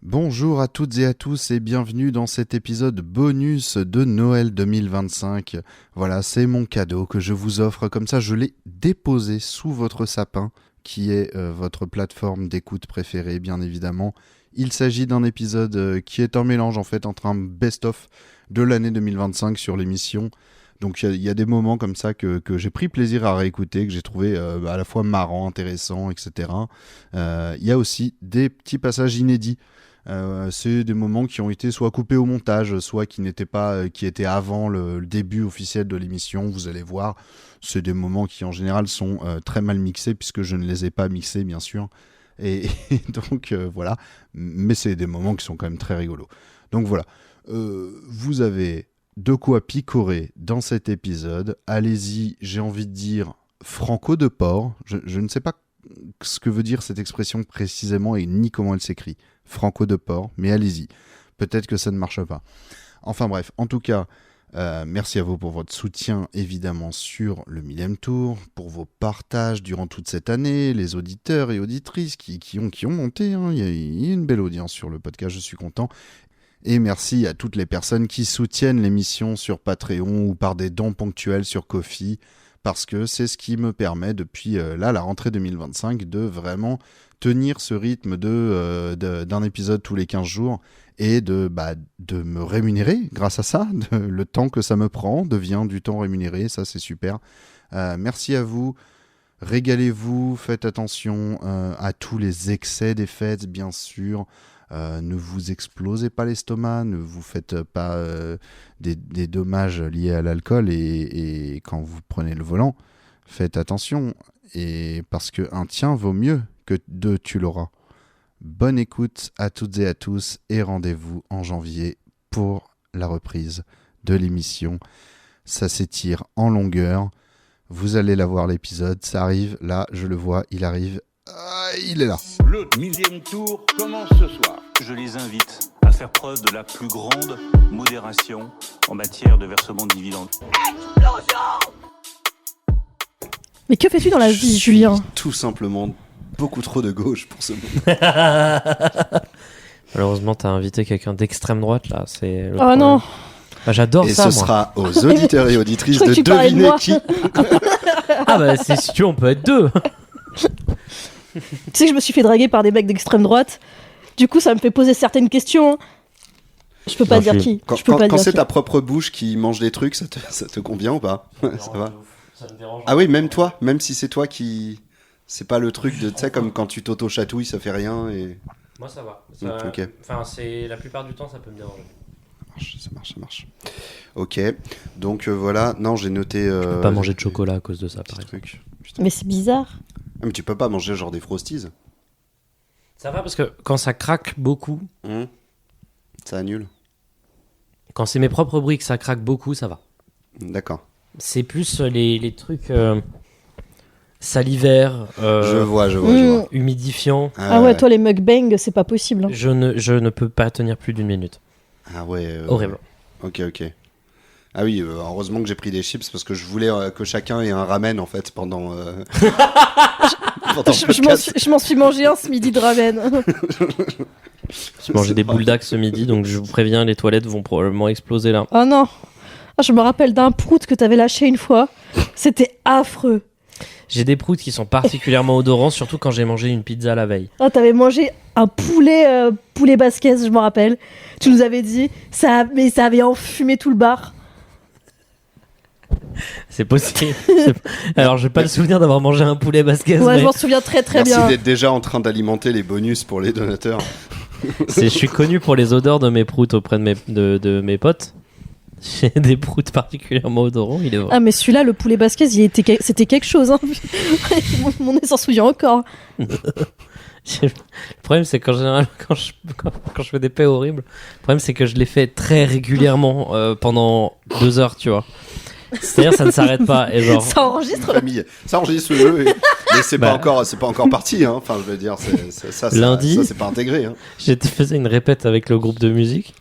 Bonjour à toutes et à tous et bienvenue dans cet épisode bonus de Noël 2025. Voilà, c'est mon cadeau que je vous offre. Comme ça, je l'ai déposé sous votre sapin, qui est votre plateforme d'écoute préférée, bien évidemment. Il s'agit d'un épisode qui est un mélange en fait entre un best-of de l'année 2025 sur l'émission. Donc il y a des moments comme ça que j'ai pris plaisir à réécouter, que j'ai trouvé à la fois marrant, intéressant, etc. Il y a aussi des petits passages inédits. C'est des moments qui ont été soit coupés au montage, soit qui n'étaient pas, qui étaient avant le début officiel de l'émission. Vous allez voir, c'est des moments qui en général sont très mal mixés puisque je ne les ai pas mixés bien sûr. Et donc voilà, mais c'est des moments qui sont quand même très rigolos. Donc voilà, vous avez de quoi picorer dans cet épisode. Allez-y, j'ai envie de dire franco de porc. Je ne sais pas ce que veut dire cette expression précisément et ni comment elle s'écrit. Franco de porc, mais allez-y. Peut-être que ça ne marche pas. Enfin bref, en tout cas, merci à vous pour votre soutien évidemment sur le Millième Tour, pour vos partages durant toute cette année, les auditeurs et auditrices qui ont monté. Hein. Il y a une belle audience sur le podcast, je suis content. Et merci à toutes les personnes qui soutiennent l'émission sur Patreon ou par des dons ponctuels sur Ko-fi, parce que c'est ce qui me permet depuis la rentrée 2025 de vraiment tenir ce rythme d'un épisode tous les 15 jours et de me rémunérer grâce à ça. Le temps que ça me prend devient du temps rémunéré, ça c'est super. Merci à vous, régalez-vous, faites attention à tous les excès des fêtes bien sûr. Ne vous explosez pas l'estomac, ne vous faites pas des dommages liés à l'alcool et quand vous prenez le volant, faites attention et parce qu'un tien vaut mieux que deux tu l'auras. Bonne écoute à toutes et à tous et rendez-vous en janvier pour la reprise de l'émission. Ça s'étire en longueur, vous allez la voir l'épisode, ça arrive, là je le vois, il arrive. Il est là. Le Millième Tour commence ce soir. Je les invite à faire preuve de la plus grande modération en matière de versement de dividendes. Explosion! Mais que fais-tu dans la vie, Julien ? Tout simplement beaucoup trop de gauche pour ce moment. Malheureusement, t'as invité quelqu'un d'extrême droite là. C'est le Oh problème. non. Bah, j'adore Et ça. ce moi. sera aux auditeurs et auditrices Je crois de que tu parlais de deviner moi. qui. Ah bah si tu veux, on peut être deux. Tu sais que je me suis fait draguer par des mecs d'extrême droite. Du coup, ça me fait poser certaines questions. Je peux pas dire qui. Quand, Je peux pas quand dire c'est qui. ta propre bouche qui mange des trucs, ça te convient ou pas? Ça va. Ça me dérange. Ah oui, même toi, même si c'est toi qui... C'est pas le truc de, tu sais, comme quand tu t'auto-chatouilles, ça fait rien et... Moi ça va. Ok. Enfin, c'est la plupart du temps, ça peut me déranger. Ça marche. Ok, donc voilà, non, j'ai noté... Je peux pas manger de chocolat à cause de ça, par exemple. Truc. Putain. Mais c'est bizarre. Ah, mais tu peux pas manger genre des Frosties. Ça va parce que quand ça craque beaucoup, Ça annule. quand c'est mes propres briques, ça craque beaucoup, ça va. D'accord. C'est plus les trucs salivaires, Je vois. humidifiants. Ah ouais, toi les mukbangs, c'est pas possible. Hein. Je ne peux pas tenir plus d'une minute. Ah ouais. Horrible. Ok. Ah oui, heureusement que j'ai pris des chips parce que je voulais que chacun ait un ramen en fait pendant... pendant le podcast. Je m'en suis mangé un ce midi de ramen. J'ai mangé des boules d'axe ce midi, donc je vous préviens, les toilettes vont probablement exploser là. Oh non. Ah, je me rappelle d'un prout que t'avais lâché une fois. C'était affreux. J'ai des proutes qui sont particulièrement odorants, surtout quand j'ai mangé une pizza la veille. Oh, t'avais mangé un poulet basquez, je me rappelle. Tu nous avais dit, mais ça avait enfumé tout le bar. C'est possible. Alors, j'ai pas le souvenir d'avoir mangé un poulet basquez, Ouais, mais je m'en souviens très Merci bien. d'être déjà en train d'alimenter les bonus pour les donateurs. je suis connu pour les odeurs de mes proutes auprès de mes potes. J'ai des proutes particulièrement odorants, il est vrai. Ah, mais celui-là, le poulet basquez, c'était quelque chose. Hein. Mon nez s'en souvient encore. Le problème, c'est qu'en général, quand je fais des paix horribles, le problème, c'est que je les fais très régulièrement pendant 2 heures, tu vois. C'est-à-dire, ça ne s'arrête pas. Et genre... Ça enregistre. Famille. Ça enregistre le jeu, mais c'est pas encore parti. Hein. Enfin, je veux dire, Lundi, ça c'est pas intégré. Hein. J'ai fait une répète avec le groupe de musique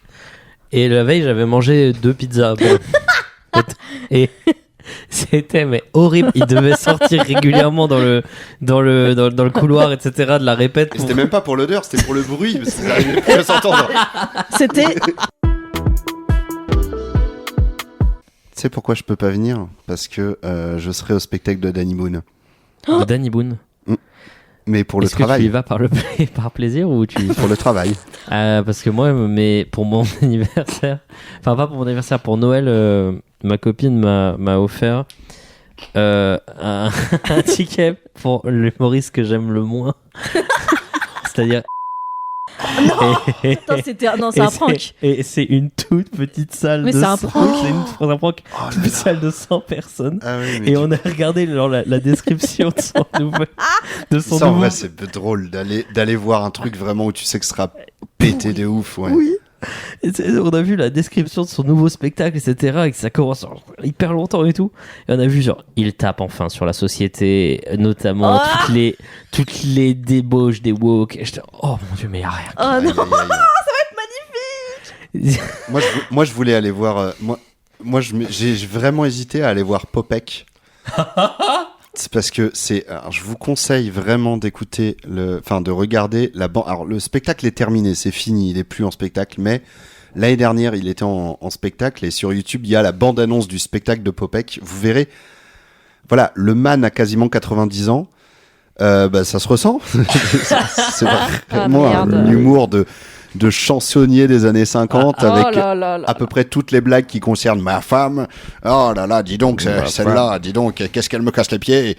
et la veille, j'avais mangé 2 pizzas. Bon. Et C'était mais horrible. Il devait sortir régulièrement dans le couloir, etc. de la répète. Et c'était même pas pour l'odeur, c'était pour le bruit, parce qu'ils n'arrivaient plus à s'entendre. C'était. Tu sais pourquoi je peux pas venir ? Parce que je serai au spectacle de Danny Boone. De Danny Boone. Mais pour le Est-ce que tu y travail. vas par plaisir ou tu... Pour le travail. Parce que moi, pour mon anniversaire, enfin pas pour mon anniversaire, pour Noël, ma copine m'a offert un ticket pour l'humoriste que j'aime le moins. C'est-à-dire... Putain, c'est un prank. Et c'est une toute petite salle Mais de c'est un 100, prank. c'est un prank. Oh là Toute petite là. salle de 100 personnes. Ah oui, mais Et on a regardé la description de son nouveau. De son ça, en nouveau- vrai, c'est drôle d'aller voir un truc vraiment où tu sais que ce sera pété de ouf. Ouais. Oui. On a vu la description de son nouveau spectacle, etc. Et que ça commence hyper longtemps et tout. Et on a vu, genre, il tape enfin sur la société, notamment Ah toutes les débauches des woke. Et j'étais, oh mon dieu, mais y a rien. Oh Aïe, non. aïe, aïe. Moi, je voulais aller voir. J'ai vraiment hésité à aller voir Popek. C'est parce que alors, je vous conseille vraiment d'écouter de regarder la bande. Alors, le spectacle est terminé, c'est fini, il est plus en spectacle, mais l'année dernière, il était en spectacle et sur YouTube, il y a la bande-annonce du spectacle de Popek. Vous verrez, voilà, le man a quasiment 90 ans. Ça se ressent. C'est vraiment merde. un humour de chansonnier des années 50 avec Oh là là là. à peu près toutes les blagues qui concernent ma femme. Oh là là, dis donc, celle-là, dis donc, qu'est-ce qu'elle me casse les pieds.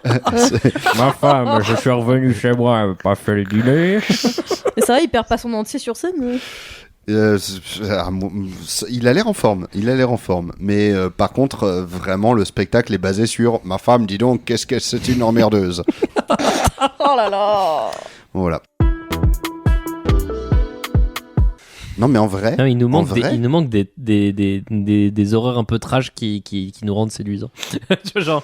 Ma femme, je suis revenu chez moi, elle m'a pas fait le dîner. Mais ça va, il perd pas son entier sur scène. Il a l'air en forme, mais par contre, vraiment, le spectacle est basé sur ma femme, dis donc, qu'est-ce que c'est une emmerdeuse. Oh là là. Voilà. Non, mais en vrai, Non, il nous manque, en vrai, des horreurs un peu trash qui nous rendent séduisants. Tu vois, genre.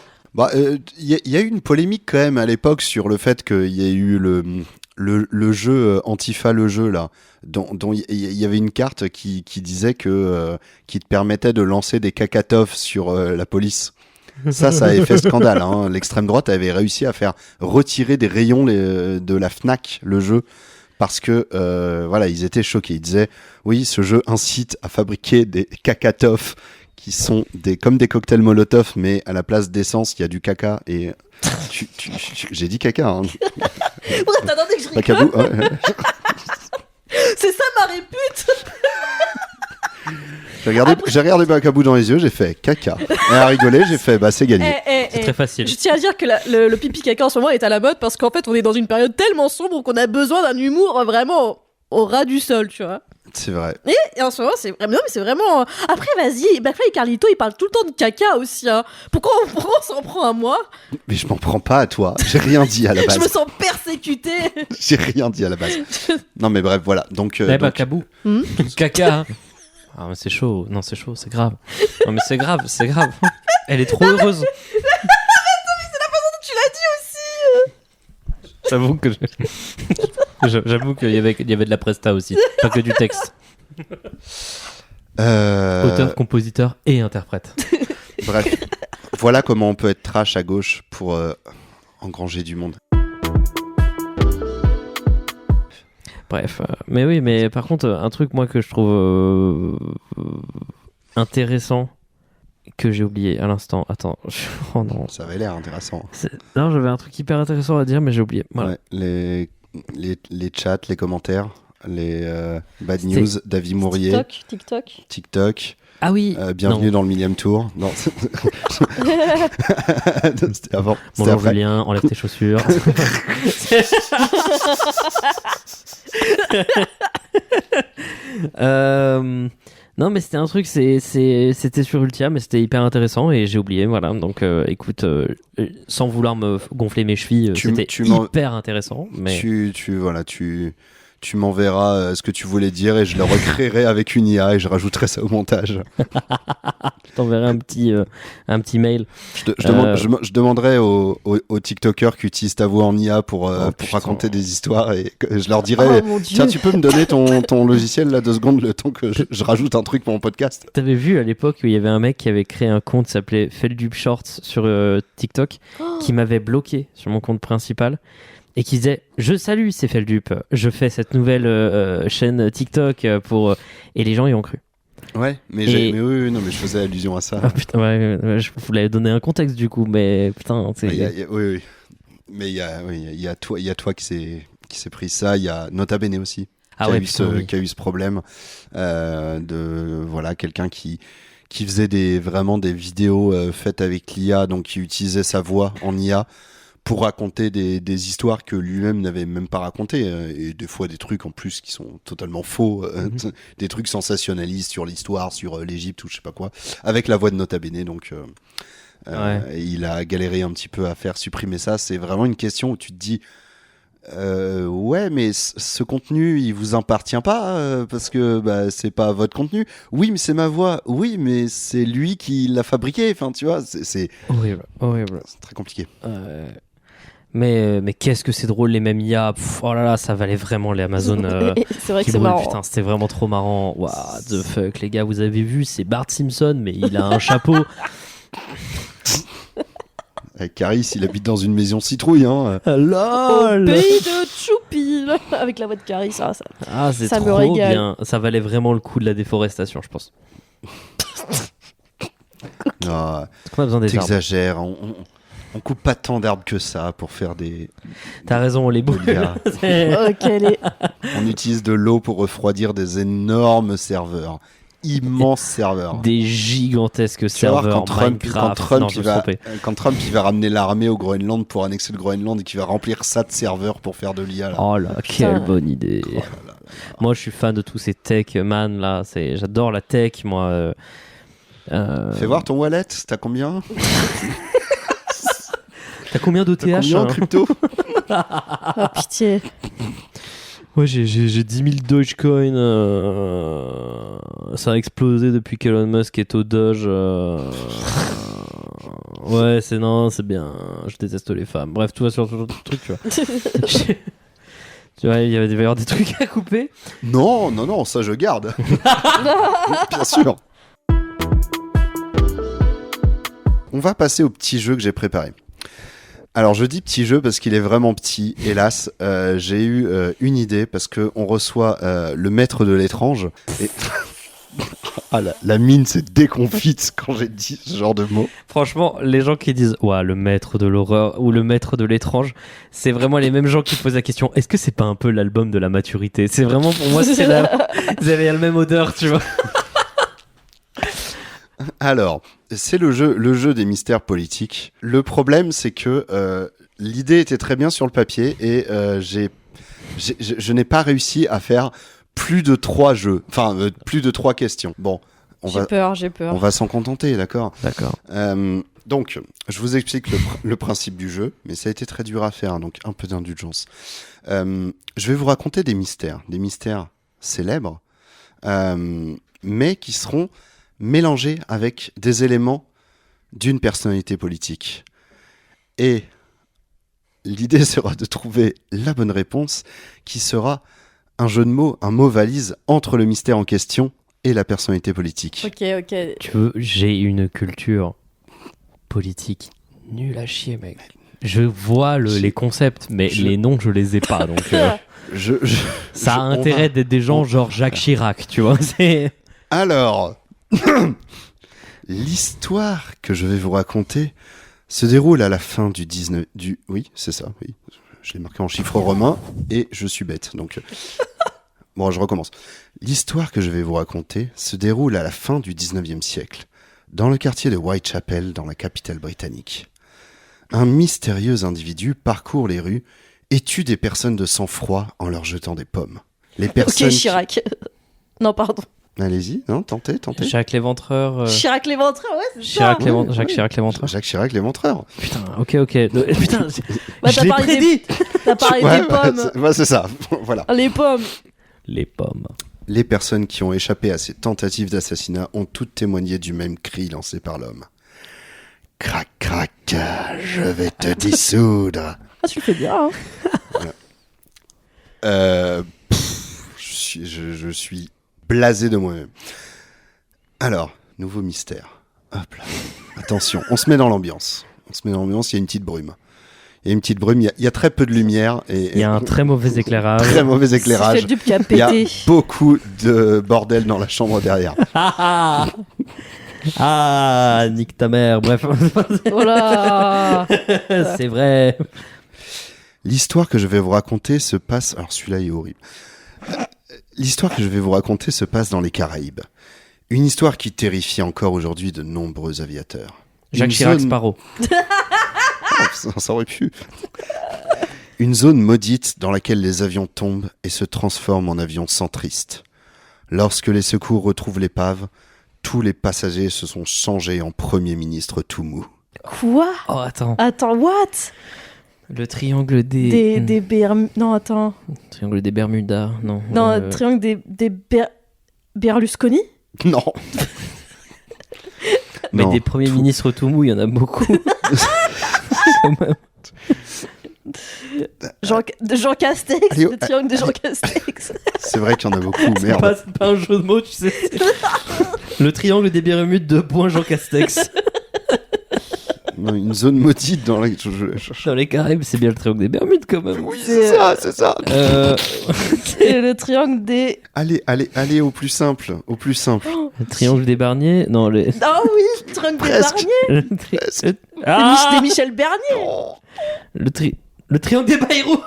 il y a eu une polémique quand même à l'époque sur le fait qu'il y ait eu le jeu Antifa, le jeu là, dont il y avait une carte qui disait qui te permettait de lancer des cacatoffs sur la police. Ça avait fait scandale. Hein. L'extrême droite avait réussi à faire retirer des rayons de la Fnac, le jeu, parce que voilà, ils étaient choqués. Ils disaient oui, ce jeu incite à fabriquer des cacatoffs qui sont comme des cocktails Molotov, mais à la place d'essence, il y a du caca. Et j'ai dit caca. Hein. T'attendais que je rigole. Bacabou, ouais. C'est ça ma répute. J'ai regardé Bacabou dans les yeux, j'ai fait caca. Elle a rigolé, j'ai fait c'est gagné. C'est très facile. Je tiens à dire que le pipi caca en ce moment est à la mode parce qu'en fait on est dans une période tellement sombre qu'on a besoin d'un humour vraiment au ras du sol, tu vois. C'est vrai. Et en ce moment c'est vraiment, non, mais c'est vraiment. Après vas-y, McFly et Carlito ils parlent tout le temps de caca aussi. Hein. Pourquoi on s'en prend à moi? Mais je m'en prends pas à toi. J'ai rien dit à la Je me base. sens persécutée. J'ai rien dit à la base. Non mais bref, voilà. Donc, Cabou. Caca. Hein. Ah, mais c'est chaud. Non, c'est chaud, c'est grave. Non, mais c'est grave. Elle est trop heureuse. Tu l'as dit aussi. J'avoue qu'il y avait de la presta aussi, pas que du texte. Auteur, compositeur et interprète. Bref, voilà comment on peut être trash à gauche pour engranger du monde. Bref, mais oui, mais par contre, un truc moi que je trouve intéressant que j'ai oublié à l'instant. Attends, oh non. Ça avait l'air intéressant. Non, j'avais un truc hyper intéressant à dire, mais j'ai oublié. Voilà. Ouais, les chats, les commentaires, les bad news, David Mourier, TikTok. Ah oui. Bienvenue dans le millième tour. Non. C'était avant. C'était Bonjour après. Julien, enlève tes chaussures. Non, mais c'était un truc, c'était sur Ultia, mais c'était hyper intéressant et j'ai oublié, voilà. Donc écoute, sans vouloir me gonfler mes chevilles, c'était hyper intéressant. Mais... Tu tu m'enverras ce que tu voulais dire et je le recréerai avec une IA et je rajouterai ça au montage. Je t'enverrai un petit mail. Je demanderai aux TikTokers qui utilisent ta voix en IA pour raconter des histoires et je leur dirai Oh, mon Dieu. tiens, tu peux me donner ton logiciel là 2 secondes le temps que je rajoute un truc pour mon podcast. T'avais vu à l'époque où il y avait un mec qui avait créé un compte qui s'appelait Feldup Shorts sur TikTok qui m'avait bloqué sur mon compte principal et qui disait je salue c'est Feldup, je fais cette nouvelle chaîne TikTok pour et les gens y ont cru. Ouais, mais oui, non, mais je faisais allusion à ça. Ah putain, ouais, je voulais donner un contexte du coup, mais putain, c'est. Oui. Mais il y a toi qui s'est pris ça. Il y a Nota Bene aussi qui a eu ce problème de quelqu'un qui faisait vraiment des vidéos faites avec l'IA, donc qui utilisait sa voix en IA pour raconter des histoires que lui-même n'avait même pas racontées, et des fois des trucs en plus qui sont totalement faux, des trucs sensationnalistes sur l'histoire, sur l'Égypte ou je sais pas quoi, avec la voix de Nota Bene, donc il a galéré un petit peu à faire supprimer ça. C'est vraiment une question où tu te dis ouais, mais ce contenu il vous appartient pas parce que c'est pas votre contenu. Oui, mais c'est ma voix. Oui, mais c'est lui qui l'a fabriqué. Enfin, tu vois, c'est horrible. C'est très compliqué. Mais qu'est-ce que c'est drôle les mêmes IA. Oh là là, ça valait vraiment les Amazon. C'est vrai que qui c'est brûlent. marrant. Putain, c'était vraiment trop marrant. What the fuck, les gars, vous avez vu, c'est Bart Simpson, mais il a un chapeau. Caris, il habite dans une maison citrouille, hein. Au LOL. pays de Choupi, là, avec la voix de Carrie, ça. Ah, c'est Ça me trop régale. bien. Ça valait vraiment le coup de la déforestation, je pense. Non, Parce qu'on a besoin des arbres. t'exagères. On coupe pas tant d'arbres que ça pour faire des. T'as raison, on les brûle. l'IA. Ok, allez. On utilise de l'eau pour refroidir des énormes serveurs, immenses serveurs. Des gigantesques Tu vas voir, serveurs quand Trump, Minecraft. Non, je me suis trompé. quand Trump il va ramener l'armée au Groenland pour annexer le Groenland et qu'il va remplir ça de serveurs pour faire de l'IA. Là. Oh là, quelle bonne idée. Oh là là. Moi, je suis fan de tous ces tech man là. J'adore la tech, moi. Fais voir ton wallet, t'as combien? T'as combien T'as d'OTH combien en hein crypto? Ah, pitié. Ouais, j'ai 10 000 Dogecoin. Ça a explosé depuis qu'Elon Musk est au Doge. Ouais, c'est bien. Je déteste les femmes. Bref, tout va sur tout le truc, tu vois. Tu vois, il va y avoir des trucs à couper. Non, ça je garde. Bien sûr. On va passer au petit jeu que j'ai préparé. Alors je dis petit jeu parce qu'il est vraiment petit, hélas. J'ai eu une idée parce qu'on reçoit le maître de l'étrange. Et... ah, la mine s'est déconfite quand j'ai dit ce genre de mots. Franchement, les gens qui disent ouais, le maître de l'horreur ou le maître de l'étrange, c'est vraiment les mêmes gens qui posent la question est-ce que c'est pas un peu l'album de la maturité? C'est vraiment pour moi, c'est là. Vous avez la même odeur, tu vois. Alors, c'est le jeu des mystères politiques. Le problème, c'est que l'idée était très bien sur le papier et je n'ai pas réussi à faire plus de 3 jeux, enfin plus de 3 questions. Bon, J'ai peur. on va s'en contenter, d'accord. D'accord. Donc, je vous explique le principe du jeu, mais ça a été très dur à faire, donc un peu d'indulgence. Je vais vous raconter des mystères célèbres, mais qui seront mélangés avec des éléments d'une personnalité politique. Et l'idée sera de trouver la bonne réponse, qui sera un jeu de mots, un mot valise entre le mystère en question et la personnalité politique. Ok. Tu veux, j'ai une culture politique nulle à chier, mec. Je vois les concepts, mais les noms, je les ai pas. Donc, ça a intérêt d'être des gens genre Jacques Chirac, tu vois. Alors, l'histoire que je vais vous raconter se déroule à la fin du 19... Oui, c'est ça, oui. Je l'ai marqué en chiffres romains et je suis bête, donc... Bon, je recommence. L'histoire que je vais vous raconter se déroule à la fin du 19e siècle, dans le quartier de Whitechapel, dans la capitale britannique. Un mystérieux individu parcourt les rues et tue des personnes de sang-froid en leur jetant des pommes. Les personnes Ok, Chirac. Non, pardon. Allez-y, non, tentez. Jacques Léventreur. Chirac Léventreur, ouais, c'est ça. Jacques Chirac Léventreur. Jacques Chirac, l'éventreur. Putain, ok. Putain, Bah, je l'ai prédit. T'as parlé des pommes. C'est ça, voilà. Les pommes. Les pommes. Les personnes qui ont échappé à ces tentatives d'assassinat ont toutes témoigné du même cri lancé par l'homme. Crac, crac, je vais te dissoudre. Ah, tu le fais bien, hein. Je suis blasé de moi-même. Alors, nouveau mystère. Hop là. Attention, on se met dans l'ambiance. Il y a une petite brume. Il y a très peu de lumière. Il y a un très mauvais éclairage. Très mauvais éclairage. C'est qui a Il y a pété. beaucoup de bordel dans la chambre derrière. Ah, nique ta mère, bref. Voilà. C'est vrai. L'histoire que je vais vous raconter se passe... Alors celui-là est horrible. L'histoire que je vais vous raconter se passe dans les Caraïbes. Une histoire qui terrifie encore aujourd'hui de nombreux aviateurs. Jacques Chirac Sparrow. Ça aurait pu. Une zone maudite dans laquelle les avions tombent et se transforment en avions centristes. Lorsque les secours retrouvent l'épave, tous les passagers se sont changés en Premier ministre tout mou. Quoi? Oh, attends. Attends, what? Le triangle des... Non, attends. Triangle des Bermudas, non. Non, triangle des Berlusconi? Non. Mais Non, des premiers tout. ministres tout mou, il y en a beaucoup. Quand même. Jean Castex, Allez, le triangle de Jean Castex. C'est vrai qu'il y en a beaucoup, C'est merde. pas un jeu de mots, tu sais. Le triangle des Bermudes de Jean Castex. Non, une zone maudite dans laquelle... Dans les Caraïbes, c'est bien le triangle des Bermudes quand même. Oui, c'est ça. C'est le triangle des... Allez au plus simple, Le triangle des Barniers. Non, le... Ah oui, le triangle des Presque. Barniers. Presque. Des Michel Bernier. Le triangle des Bayrou.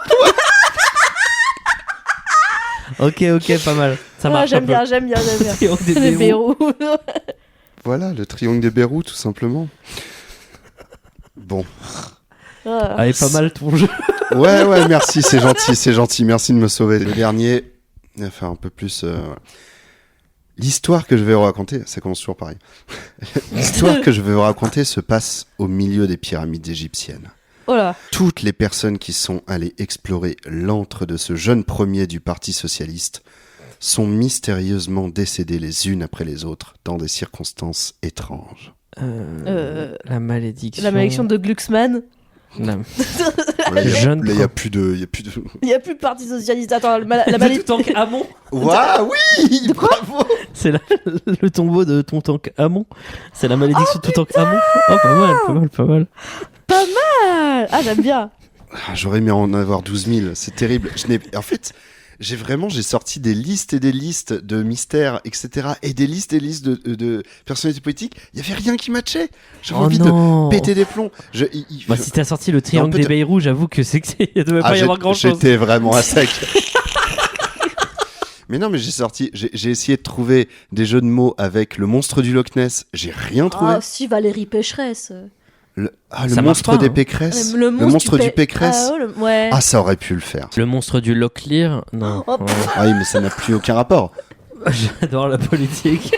Ok, pas mal. Ça marche. J'aime bien. Le triangle des Les Bayrou. Bérou. Voilà, le triangle des Bérou, tout simplement. Bon. Allez, pas mal ton jeu. Ouais, merci, c'est gentil. Merci de me sauver. Le dernier, enfin un peu plus... L'histoire que je vais vous raconter, ça commence toujours pareil. L'histoire que je vais vous raconter se passe au milieu des pyramides égyptiennes. Voilà. Toutes les personnes qui sont allées explorer l'antre de ce jeune premier du Parti socialiste sont mystérieusement décédées les unes après les autres dans des circonstances étranges. La malédiction. La malédiction de Glucksmann. La... Là, jeune il n'y a plus de... Il n'y a plus de parti socialiste. Attends, la de malédiction. Toutankhamon. Waouh, oui, bravo. C'est le tombeau de Toutankhamon. C'est la malédiction de Toutankhamon. Oh, pas mal. Pas mal. Ah, j'aime bien. J'aurais aimé en avoir 12 000, c'est terrible. En fait, j'ai sorti des listes et des listes de mystères, etc. Et des listes de personnalités politiques. Il n'y avait rien qui matchait. J'avais envie de péter des ploms. Si t'as sorti le triangle Non, des Bayrou, j'avoue que il devait pas y avoir grand chose. J'étais vraiment à sec. Mais non, mais j'ai essayé de trouver des jeux de mots avec le monstre du Loch Ness. J'ai rien trouvé. Ah, si, Valérie Pécheresse. Le Ça monstre marche pas, des hein. Pécresses. Le monstre du Pécresse. Ouais. Ah, ça aurait pu le faire. Le monstre du Locklear. Non. Oh, Ouais. Ah oui, mais ça n'a plus aucun rapport. J'adore la politique.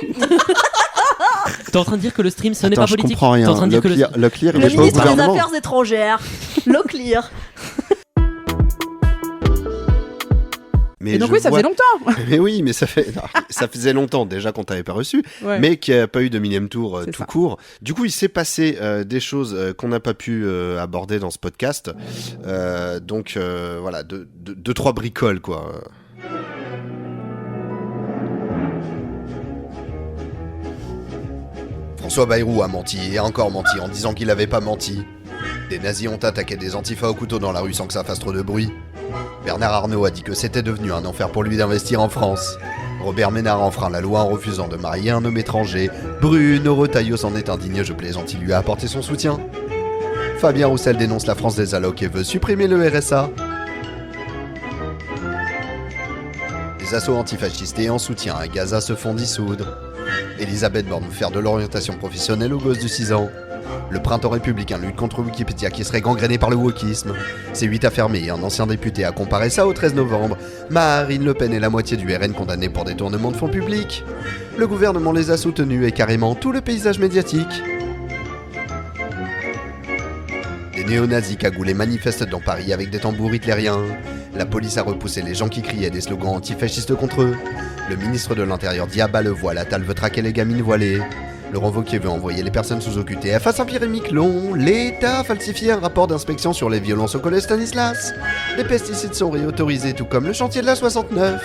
T'es en train de dire que le stream ce n'est Attends, pas je politique. comprends rien. T'es en train de dire que Locklear, il Le est pas au ministre des gouvernement. Affaires étrangères. Locklear. Mais Et donc je oui, ça vois- faisait longtemps. Mais oui, mais ça faisait longtemps déjà qu'on t'avait pas reçu, Ouais. mais qu'il n'y a pas eu de millième tour C'est tout ça. court. Du coup, il s'est passé des choses qu'on n'a pas pu aborder dans ce podcast. Donc voilà, deux, trois bricoles quoi. François Bayrou a menti et a encore menti en disant qu'il n'avait pas menti. Des nazis ont attaqué des antifas au couteau dans la rue sans que ça fasse trop de bruit. Bernard Arnault a dit que c'était devenu un enfer pour lui d'investir en France. Robert Ménard enfreint la loi en refusant de marier un homme étranger. Bruno Retailleau s'en est indigne, je plaisante, il lui a apporté son soutien. Fabien Roussel dénonce la France des allocs et veut supprimer le RSA. Les assauts antifascistes et en soutien à Gaza se font dissoudre. Elisabeth Borne veut faire de l'orientation professionnelle aux gosses de 6 ans. Le printemps républicain lutte contre Wikipédia qui serait gangréné par le wokisme. C8 a fermé et un ancien député a comparé ça au 13 novembre. Marine Le Pen et la moitié du RN condamnés pour détournement de fonds publics. Le gouvernement les a soutenus et carrément tout le paysage médiatique. Des néo-nazis cagoulés manifestent dans Paris avec des tambours hitlériens. La police a repoussé les gens qui criaient des slogans antifascistes contre eux. Le ministre de l'Intérieur dit à bas le voile, Attal veut traquer les gamines voilées. Laurent Wauquiez veut envoyer les personnes sous OQTF à Saint-Pierre-et-Miquelon. L'État a falsifié un rapport d'inspection sur les violences au collège Stanislas. Les pesticides sont réautorisés, tout comme le chantier de la 69.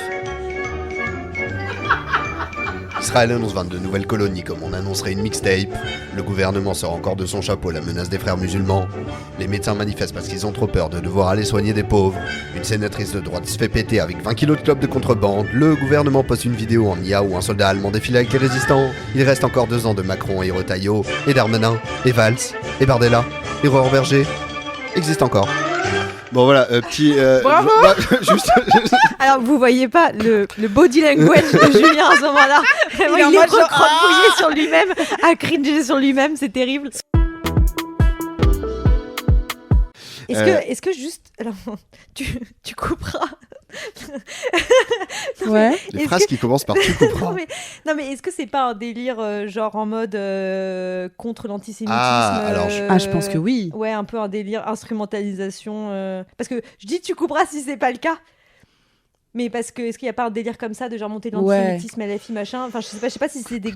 Israël annonce 22 nouvelles colonies comme on annoncerait une mixtape. Le gouvernement sort encore de son chapeau la menace des frères musulmans. Les médecins manifestent parce qu'ils ont trop peur de devoir aller soigner des pauvres. Une sénatrice de droite se fait péter avec 20 kilos de clopes de contrebande. Le gouvernement poste une vidéo en IA où un soldat allemand défile avec les résistants. Il reste encore 2 ans de Macron et Retailleau, et Darmanin, et Valls, et Bardella, et Aurore Berger. Existe encore. Bon voilà, petit... Bravo. juste... Alors, vous voyez pas le body language de Julien à ce moment-là. Vraiment, il est recroquevillé sur lui-même, à cringer sur lui-même, c'est terrible. Est-ce que juste... Alors, tu couperas. Ouais. Les phrases qui commencent par tu couperas. Non mais est-ce que c'est pas un délire genre en mode contre l'antisémitisme alors je pense que oui. Ouais, un peu un délire instrumentalisation. Parce que je dis tu couperas si c'est pas le cas. Mais parce que est-ce qu'il y a pas un délire comme ça de genre monter l'antisémitisme LFI machin. Enfin je sais pas si c'est des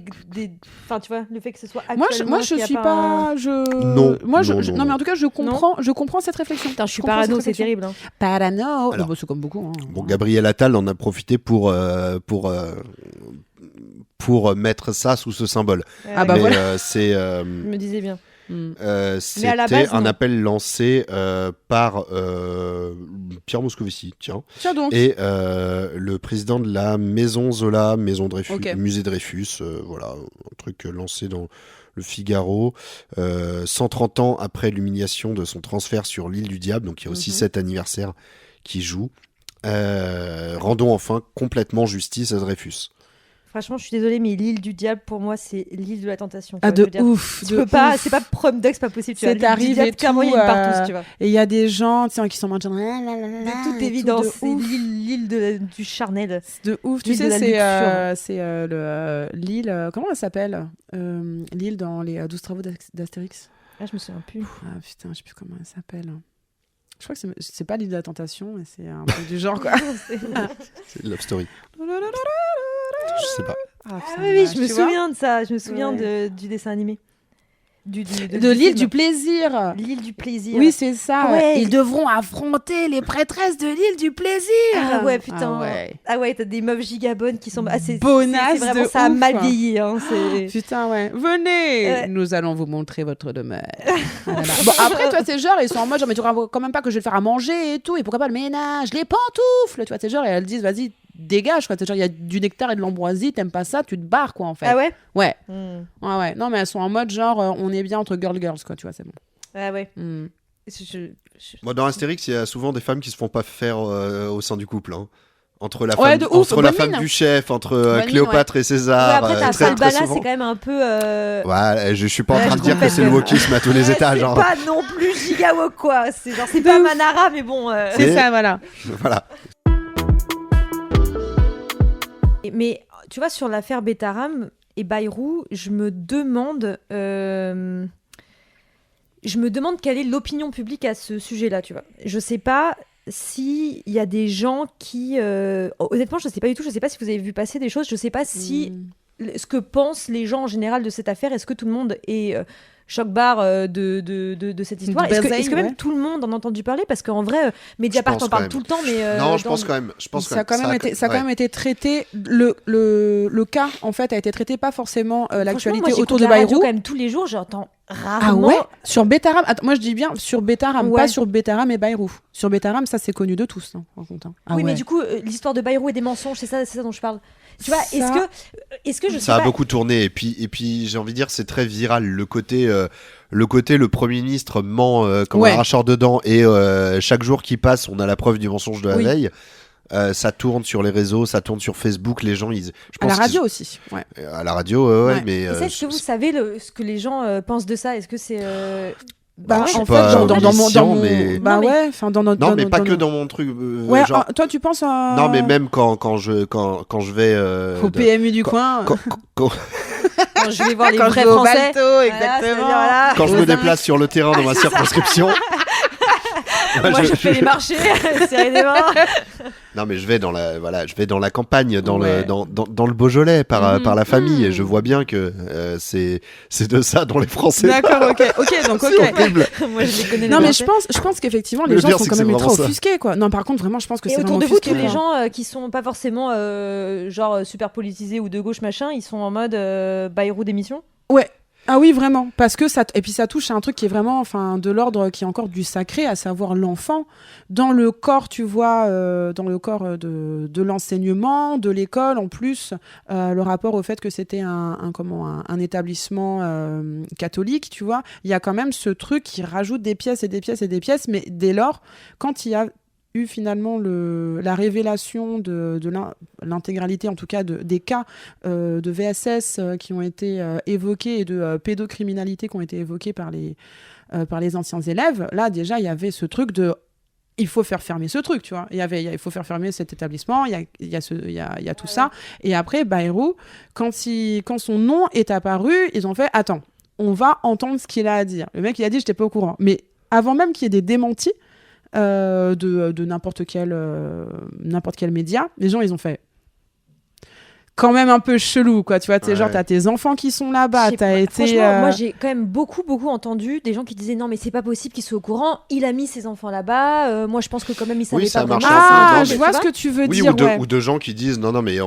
enfin tu vois le fait que ce soit actuellement. Moi je suis pas non. Non mais en tout cas je comprends cette réflexion. Putain, je suis parano, c'est terrible. Hein. Parano. Alors, c'est comme beaucoup. Hein. Bon, Gabriel Attal en a profité pour mettre ça sous ce symbole. Ah bah mais, voilà. c'est. Je me disais bien. C'était un appel lancé par Pierre Moscovici, tiens donc. et le président de la Maison Zola, Musée Dreyfus, voilà, un truc lancé dans le Figaro, 130 ans après l'humiliation de son transfert sur l'île du Diable, donc il y a aussi cet anniversaire qui joue. Rendons enfin complètement justice à Dreyfus. Franchement, je suis désolée, mais l'île du diable, pour moi, c'est l'île de la tentation. Ah, de ouf. Tu peux pas, c'est pas prom dog, c'est pas possible. C'est arrivé clairement, il y a une partouze, tu vois. Et il y a des gens, tu sais, qui sont en train de toute évidence, c'est l'île du charnel. De ouf. Tu sais, c'est l'île, comment elle s'appelle l'île dans les 12 travaux d'Astérix. Ah, je me souviens plus. Ah putain, je sais plus comment elle s'appelle. Je crois que c'est pas l'île de la tentation, mais c'est un peu du genre, quoi. C'est Love Story. Je sais pas. Oui, je me souviens de ça. Je me souviens du dessin animé. De l'île du plaisir. L'île du plaisir. Oui, c'est ça. Ah ouais. Ils devront affronter les prêtresses de l'île du plaisir. Ah ouais, putain. Ah ouais, t'as des meufs gigabonnes qui sont... c'est bonasses vraiment, de ça a ouf. mal vieilli. Hein, putain, ouais. Venez, nous allons vous montrer votre demeure. Bon, après, toi, c'est genre, ils sont en mode, genre, mais tu vois quand même pas que je vais te faire à manger et tout, et pourquoi pas le ménage, les pantoufles, tu vois, c'est genre, et elles disent, vas-y, dégage, quoi. Genre, il y a du nectar et de l'ambroisie, t'aimes pas ça, tu te barres, quoi, en fait. Ah ouais? Ouais. Ouais. Non, mais elles sont en mode, genre, on est bien entre girls, quoi, tu vois, c'est bon. Ah ouais. Moi, dans Astérix, il y a souvent des femmes qui se font pas faire au sein du couple. Hein. Entre la femme du chef, entre Cléopâtre et César. Ouais, après, t'as Falbala, c'est quand même un peu. Ouais, je suis pas en train de dire que c'est le wokisme à tous les étages. C'est pas non plus giga woke, quoi. C'est pas Manara, mais bon. C'est ça, voilà. Voilà. Mais tu vois, sur l'affaire Betaram et Bayrou, je me demande quelle est l'opinion publique à ce sujet-là, tu vois. Je sais pas s'il y a des gens qui... honnêtement, je sais pas du tout. Je sais pas si vous avez vu passer des choses. Je sais pas si... ce que pensent les gens en général de cette affaire. Est-ce que tout le monde est... choc-barre de cette histoire. Est-ce que même tout le monde en a entendu parler? Parce qu'en vrai, Mediapart en parle tout le temps. Mais non, je pense quand même. Ça a quand même été traité. Le cas, en fait, a été traité, pas forcément l'actualité autour de Bayrou. Quand même tous les jours, j'entends rarement. Ah ouais? Sur Betaram. Attends, moi, je dis bien sur Betaram, pas sur Betaram et Bayrou. Sur Betaram, ça, c'est connu de tous. Hein, par contre, hein. Oui, mais du coup, l'histoire de Bayrou et des mensonges, c'est ça dont je parle. Tu vois, est-ce que je sais ça pas... a beaucoup tourné et puis j'ai envie de dire c'est très viral le côté le Premier ministre ment comme un rachat dedans et chaque jour qui passe on a la preuve du mensonge de la veille. ça tourne sur les réseaux, ça tourne sur Facebook, les gens, je À pense la radio aussi. Ouais. à la radio, Ouais. mais Et ça, est-ce que vous savez ce que les gens pensent de ça? Est-ce que c'est Bah, je suis en pas fait, dans mon, omniscient, dans mon, mais- bah Non, mais- ouais, enfin dans notre. non, dans mais nos- pas dans que nos- dans mon truc. Ouais, genre... toi tu penses à. Non, mais même quand je vais Au PMU du quand- coin. quand Quand je vais voir les Quand je vrais vais au Français. Balto, Voilà, exactement. c'est-à-dire, voilà. je me Aux déplace sur le terrain dans ma circonscription. Moi, je fais les marchés, serrer des mains. Non, mais je vais dans la campagne, dans Ouais. le Beaujolais par la famille, et je vois bien que c'est de ça dont les Français. D'accord, ok, donc C'est ok. horrible. Moi, je les connais. Non les mais Français. je pense qu'effectivement les Le gens pire, sont c'est quand que même c'est ultra vraiment ça. offusqués quoi. Non par contre vraiment je pense que Et c'est autour vraiment de vous, offusqué, tous les quoi. gens qui sont pas forcément genre super politisés ou de gauche machin, ils sont en mode Bayrou d'émission. Ah oui, vraiment. Parce que et puis ça touche à un truc qui est vraiment, enfin, de l'ordre qui est encore du sacré, à savoir l'enfant. Dans le corps, tu vois, dans le corps de l'enseignement, de l'école, en plus, le rapport au fait que c'était un établissement catholique, tu vois, il y a quand même ce truc qui rajoute des pièces et des pièces et des pièces, mais dès lors, quand il y a eu finalement la révélation de l'intégralité, en tout cas des cas de VSS qui ont été évoqués et de pédocriminalité qui ont été évoqués par les anciens élèves, là déjà il y avait ce truc de il faut faire fermer ce truc, tu vois. Il faut faire fermer cet établissement, il y a tout ça. Et après, Bayrou, quand son nom est apparu, ils ont fait « Attends, on va entendre ce qu'il a à dire ». Le mec, il a dit « J'étais pas au courant ». Mais avant même qu'il y ait des démentis, de n'importe quel média, les gens ils ont fait quand même un peu chelou quoi, tu vois, tu sais, genre t'as tes enfants qui sont là-bas, t'as été Franchement, moi j'ai quand même beaucoup entendu des gens qui disaient non mais c'est pas possible qu'il soit au courant, il a mis ses enfants là-bas, moi je pense que quand même il savait Oui, ça pas marche vraiment. un peu, ah non, je mais- vois ce que tu veux Oui, dire, ouais. ou de gens qui disent non, mais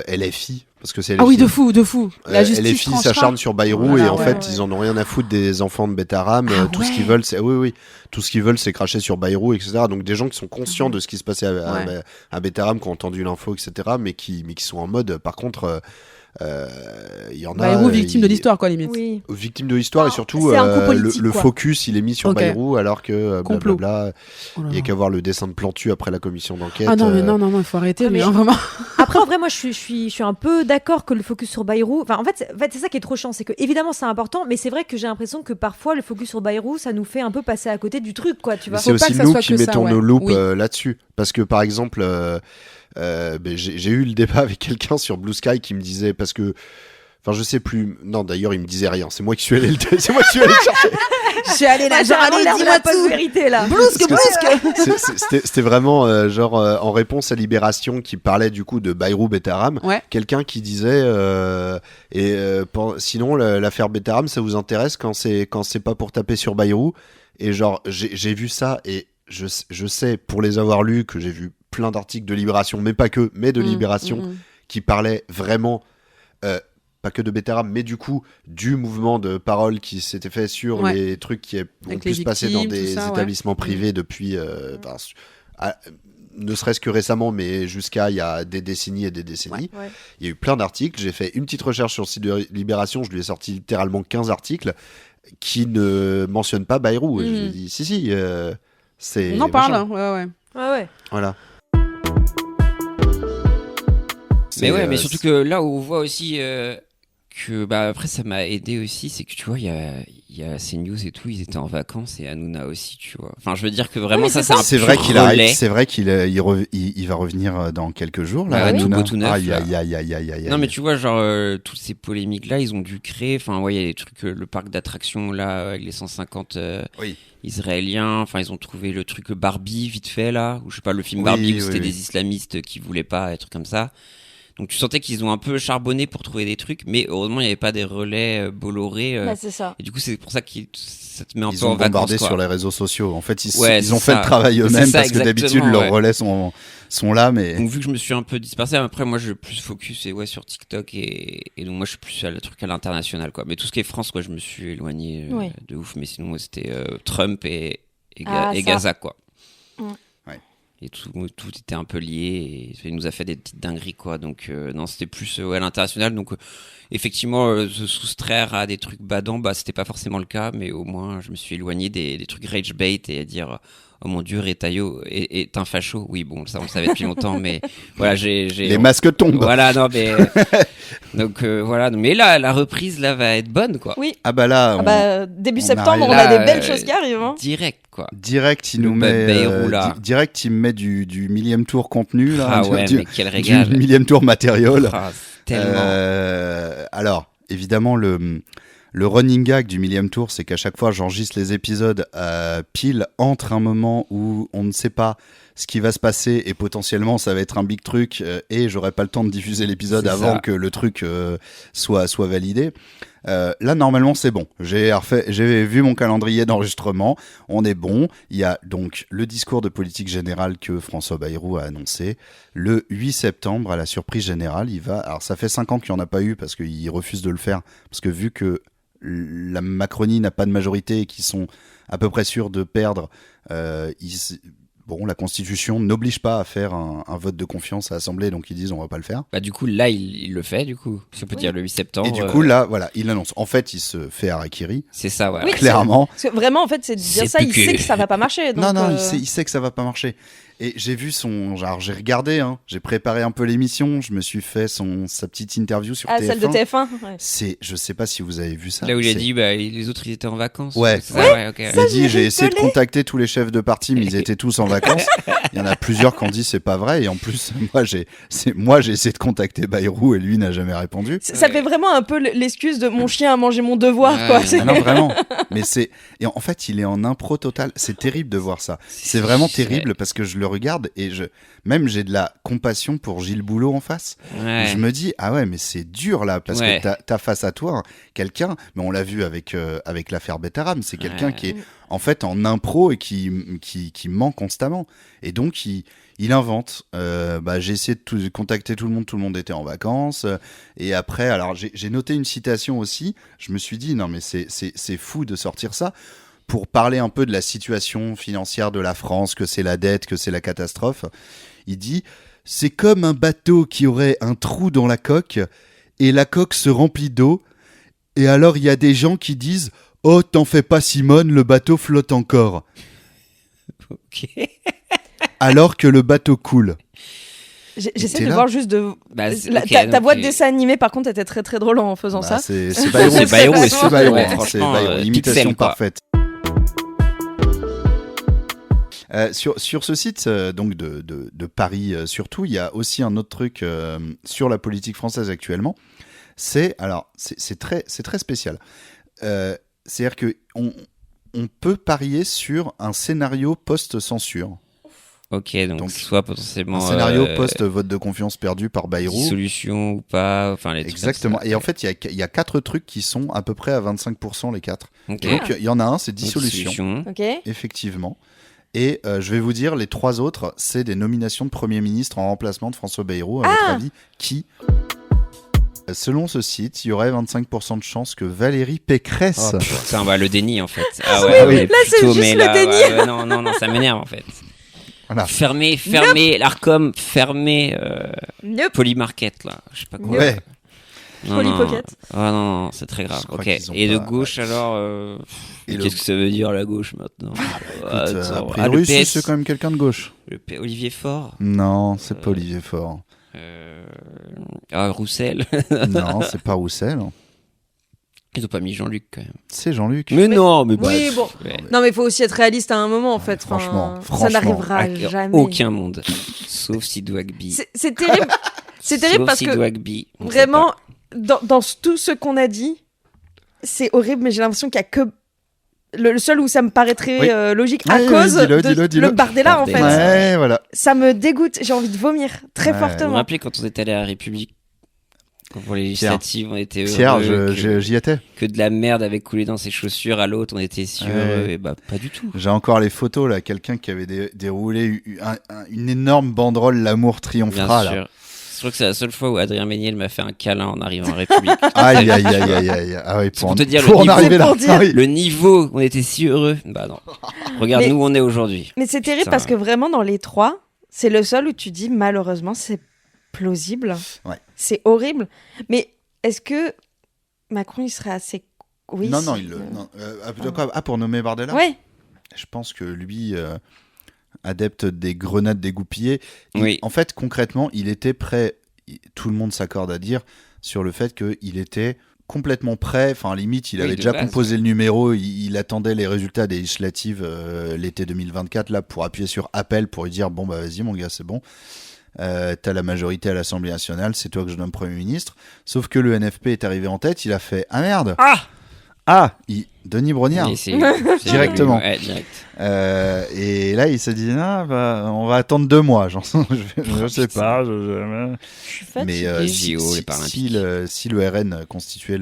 LFI, parce que c'est LFI. Ah oui, de fou. La justice LFI tranchera. s'acharne sur Bayrou Voilà, et en ouais, fait ouais. ils en ont rien à foutre des enfants de Betaram. Ah Tout ce qu'ils ouais. veulent, c'est tout ce qu'ils veulent, c'est cracher sur Bayrou, etc. Donc des gens qui sont conscients de ce qui se passait à Betaram, qui ont entendu l'info, etc. Mais qui sont en mode. Par contre, il y en a. Bayrou victime de l'histoire quoi, limite. Oui. Victime de l'histoire et Non, surtout c'est un coup politique, le quoi. focus il est mis sur Ok. Bayrou alors que Complot. blablabla. Oh là Il y a là. qu'à voir le dessin de Plantu après la commission d'enquête. Ah non mais non, il faut arrêter, Ah, mais mais- hein, vraiment. Après, en vrai, moi, je suis un peu d'accord que le focus sur Bayrou. Enfin, en fait, c'est ça qui est trop chiant, c'est que évidemment c'est important, mais c'est vrai que j'ai l'impression que parfois le focus sur Bayrou, ça nous fait un peu passer à côté du truc, quoi. Tu Mais vois. c'est Faut pas aussi que ça nous soit qui que ça, mettons ouais. nos loupes Oui. là-dessus. Parce que par exemple, j'ai eu le débat avec quelqu'un sur Blue Sky qui me disait, parce que, enfin je sais plus, non d'ailleurs il me disait rien, c'est moi qui suis allé le chercher. Je suis allée là, genre allez, l'air de dis-moi la tout. vérité là. C'était vraiment genre en réponse à Libération qui parlait du coup de Bayrou Betaram. Ouais. Quelqu'un qui disait sinon l'affaire Betaram ça vous intéresse quand c'est pas pour taper sur Bayrou. Et genre j'ai vu ça et je sais pour les avoir lus que j'ai vu plein d'articles de Libération, mais pas que, mais de Libération qui parlaient vraiment pas que de Betaram, mais du coup du mouvement de parole qui s'était fait sur Ouais. les trucs qui ont Avec pu les se passer dans victimes, des tout ça, ouais. établissements privés depuis ne serait-ce que récemment, mais jusqu'à il y a des décennies et des décennies. Ouais. Il y a eu plein d'articles. J'ai fait une petite recherche sur le site de Libération. Je lui ai sorti littéralement 15 articles qui ne mentionnent pas Bayrou. Et je lui ai dit, si, c'est. On en parle, machin. hein, ouais. Ouais. Voilà. Mais ouais, mais c'est- surtout que là où on voit aussi que bah après ça m'a aidé aussi, c'est que tu vois il y a CNews et tout, ils étaient en vacances et Hanouna aussi, tu vois. Enfin, je veux dire que vraiment mais ça c'est c'est un C'est pur vrai qu'il relais. arrive, c'est vrai qu'il il va revenir dans quelques jours là. Bah ouais, tout Hanouna. beau, tout neuf, Aïe, là. aïe, aïe, aïe, aïe, aïe, Non mais aïe. tu vois genre toutes ces polémiques là, ils ont dû créer, enfin ouais, il y a des trucs le parc d'attractions là avec les 150 Oui. Israéliens, enfin ils ont trouvé le truc Barbie vite fait là, ou je sais pas le film Oui, Barbie où oui, c'était oui. des islamistes qui voulaient pas, des trucs comme ça. Donc tu sentais qu'ils ont un peu charbonné pour trouver des trucs, mais heureusement il n'y avait pas des relais Bolloré. Bah, c'est ça. Et du coup c'est pour ça que ça te met un Ils peu ont en vacances, bombardé quoi. sur les réseaux sociaux. En fait, Ouais, ils ont c'est fait ça. le travail C'est eux-mêmes ça, parce que d'habitude exactement, leurs ouais. relais sont là, mais Donc vu que je me suis un peu dispersé, après moi je plus focus et ouais sur TikTok et donc moi je suis plus à le truc à l'international quoi. Mais tout ce qui est France quoi, je me suis éloigné Ouais. de ouf. Mais sinon moi, c'était Trump et Ah, ça. Gaza quoi. Ouais. Ouais. Et tout était un peu lié et il nous a fait des petites dingueries quoi. Donc non c'était plus à l'international. Donc effectivement se soustraire à des trucs badants, bah c'était pas forcément le cas, mais au moins je me suis éloigné des trucs rage bait et à dire oh mon Dieu, Retailleau est un facho. Oui, bon, ça on le savait depuis longtemps, mais voilà, Les masques tombent. Voilà, non, mais donc voilà, mais là, la reprise là va être bonne, quoi. Oui. Ah bah là, Début on septembre, arrive on a là, des belles choses qui arrivent. Hein. Direct, quoi. direct, il Le nous met Bayrou, là. direct, il me met du millième tour contenu là, Ah ouais, mais quel régal. du millième tour matériel. Ah, tellement. Alors, évidemment, le running gag du millième tour, c'est qu'à chaque fois, j'enregistre les épisodes pile entre un moment où on ne sait pas ce qui va se passer et potentiellement ça va être un big truc et j'aurai pas le temps de diffuser l'épisode C'est avant ça. que le truc soit validé. Là, normalement, c'est bon. J'ai vu mon calendrier d'enregistrement. On est bon. Il y a donc le discours de politique générale que François Bayrou a annoncé le 8 septembre à la surprise générale. Alors, ça fait 5 ans qu'il n'y en a pas eu parce qu'il refuse de le faire. Parce que vu que la Macronie n'a pas de majorité et qu'ils sont à peu près sûrs de perdre, la Constitution n'oblige pas à faire un vote de confiance à l'Assemblée, donc ils disent on va pas le faire. Bah, du coup, là, il le fait, du coup. Si on peut dire le 8 septembre. Et du coup, là, voilà, il annonce. En fait, il se fait harakiri, c'est ça, voilà. Oui, clairement. Parce que vraiment, en fait, c'est de dire C'est ça, il plus que- sait que ça va pas marcher. Donc, Non, il sait que ça va pas marcher. Et j'ai vu genre, j'ai regardé, hein, j'ai préparé un peu l'émission, je me suis fait sa petite interview sur Ah, TF1. celle de TF1. Ouais. Je sais pas si vous avez vu ça. Là où il a c'est- dit, bah, les autres, ils étaient en vacances. Ouais. C'est ça, ouais, ok. Il a dit, j'ai essayé de rigolé. contacter tous les chefs de parti, mais ils étaient tous en vacances. Il y en a plusieurs qui ont dit c'est pas vrai. Et en plus, moi, j'ai essayé de contacter Bayrou et lui n'a jamais répondu. Ça fait vraiment un peu l'excuse de mon chien a mangé mon devoir, Ouais. quoi. Ah C'est- Ah non, vraiment. Mais et en fait, il est en impro total. C'est terrible de voir ça. C'est vraiment terrible parce que je le regarde et même j'ai de la compassion pour Gilles Boulot en face. Ouais. Je me dis, ah ouais, mais c'est dur là, parce Ouais. que t'as face à toi quelqu'un, mais on l'a vu avec l'affaire Betaram, c'est quelqu'un Ouais. qui est en en impro et qui ment constamment. Et donc, il invente. J'ai essayé de contacter tout le monde était en vacances. Et après, alors j'ai noté une citation aussi, je me suis dit, non mais c'est fou de sortir ça. Pour parler un peu de la situation financière de la France, que c'est la dette, que c'est la catastrophe, il dit « C'est comme un bateau qui aurait un trou dans la coque, et la coque se remplit d'eau, et alors il y a des gens qui disent « Oh, t'en fais pas Simone, le bateau flotte encore. Ok. » Alors que le bateau coule. J'essaie t'es de là. voir juste de. Bah, c'est- La- ok, ta donc, voix de dessin animé, par contre, était très très drôle en faisant Bah, ça. c'est Bayrou, C'est Bayrou, c'est c'est Bayrou, ouais, hein, c'est franchement, Bayrou, l'imitation pixel, quoi. parfaite. Sur ce site donc de Paris surtout, il y a aussi un autre truc sur la politique française actuellement. C'est très spécial. C'est-à-dire que on peut parier sur un scénario post-censure, Ok, donc, Donc, soit potentiellement. un scénario post-vote de confiance perdu par Bayrou. Dissolution ou pas, enfin les trucs Exactement. comme ça. Et en fait, il y a 4 trucs qui sont à peu près à 25% les 4. Ok. Et donc il y en a un, c'est Donc, dissolution. Ok. Effectivement. Et je vais vous dire, les 3 autres, c'est des nominations de Premier ministre en remplacement de François Bayrou. À votre avis, qui Selon ce site, il y aurait 25% de chances que Valérie Pécresse... Oh, putain, bah le déni en fait. Ah oui, ouais, oui. mais Là, c'est plutôt, juste mais le là, déni. ouais, non, ça m'énerve en fait. Voilà. Fermez, l'Arcom, fermez Nope. Polymarket là, je sais pas quoi. Ouais. Non, Polly non. Pocket. Ah non, c'est très grave. Je crois Ok. qu'ils ont Et de pas- gauche alors, Et qu'est-ce que ça veut dire la gauche maintenant? Écoute, Attends, a priori, le PS, c'est quand même quelqu'un de gauche. Olivier Faure, Non, c'est pas Olivier Faure. Roussel. Non, c'est pas Roussel. Ils ont pas mis Jean-Luc quand même. C'est Jean-Luc. Mais non, mais Oui, bah, bon. ouais. Non, mais il faut aussi être réaliste à un moment, en fait. Franchement, Ça franchement. n'arrivera Avec jamais. aucun monde, sauf si Dwagby. C'est terrible. C'est terrible Sauf parce si que Dwagby, on sait vraiment, dans tout ce qu'on a dit, c'est horrible, mais j'ai l'impression qu'il y a que le seul où ça me paraîtrait Oui. logique Oui, à oui, cause dis-le. de le Bardella, en fait. Bardella. Ouais, voilà. Ça me dégoûte. J'ai envie de vomir très Ouais. Vous vous fortement. rappelez quand on était allé à la République, quand pour les Pierre. législatives, on était heureux, Pierre, que, j'y étais. que de la merde avait coulé dans ses chaussures, à l'autre on était si Ouais. heureux, et bah pas du tout. J'ai encore les photos, là. Quelqu'un qui avait déroulé une énorme banderole L'amour Bien triomphera, là. sûr. Je crois que c'est la seule fois où Adrien Méniel m'a fait un câlin en arrivant en République. Aïe, aïe, aïe, aïe, aïe. Ah oui, pour te dire pour le en niveau. arriver là. C'est pour dire. Ah oui. Le niveau, on était si heureux. Bah non. Regarde Mais- nous où on est aujourd'hui. Mais c'est terrible Putain. parce que vraiment, dans les trois, c'est le seul où tu dis, malheureusement, c'est plausible. Ouais. C'est horrible. Mais est-ce que Macron, il serait assez. Oui. Non, il le. Non, de quoi pour nommer Bardella Ouais. Je pense que lui, adepte des grenades dégoupillées. Oui. En fait, concrètement, il était prêt. Tout le monde s'accorde à dire sur le fait qu'il était complètement prêt. Enfin, limite, il Oui, avait de déjà base, composé le numéro. Il attendait les résultats des législatives l'été 2024 là pour appuyer sur appel pour lui dire bon bah vas-y mon gars, c'est bon. T'as la majorité à l'Assemblée nationale, c'est toi que je nomme Premier ministre. Sauf que le NFP est arrivé en tête, il a fait ah merde. Denis Brognard. Et c'est Directement. Ouais, direct. Et là, il s'est dit, on va attendre 2 mois. Je sais pas. Je suis fatiguée. Mais Les JO, les Paralympiques. si le RN constituait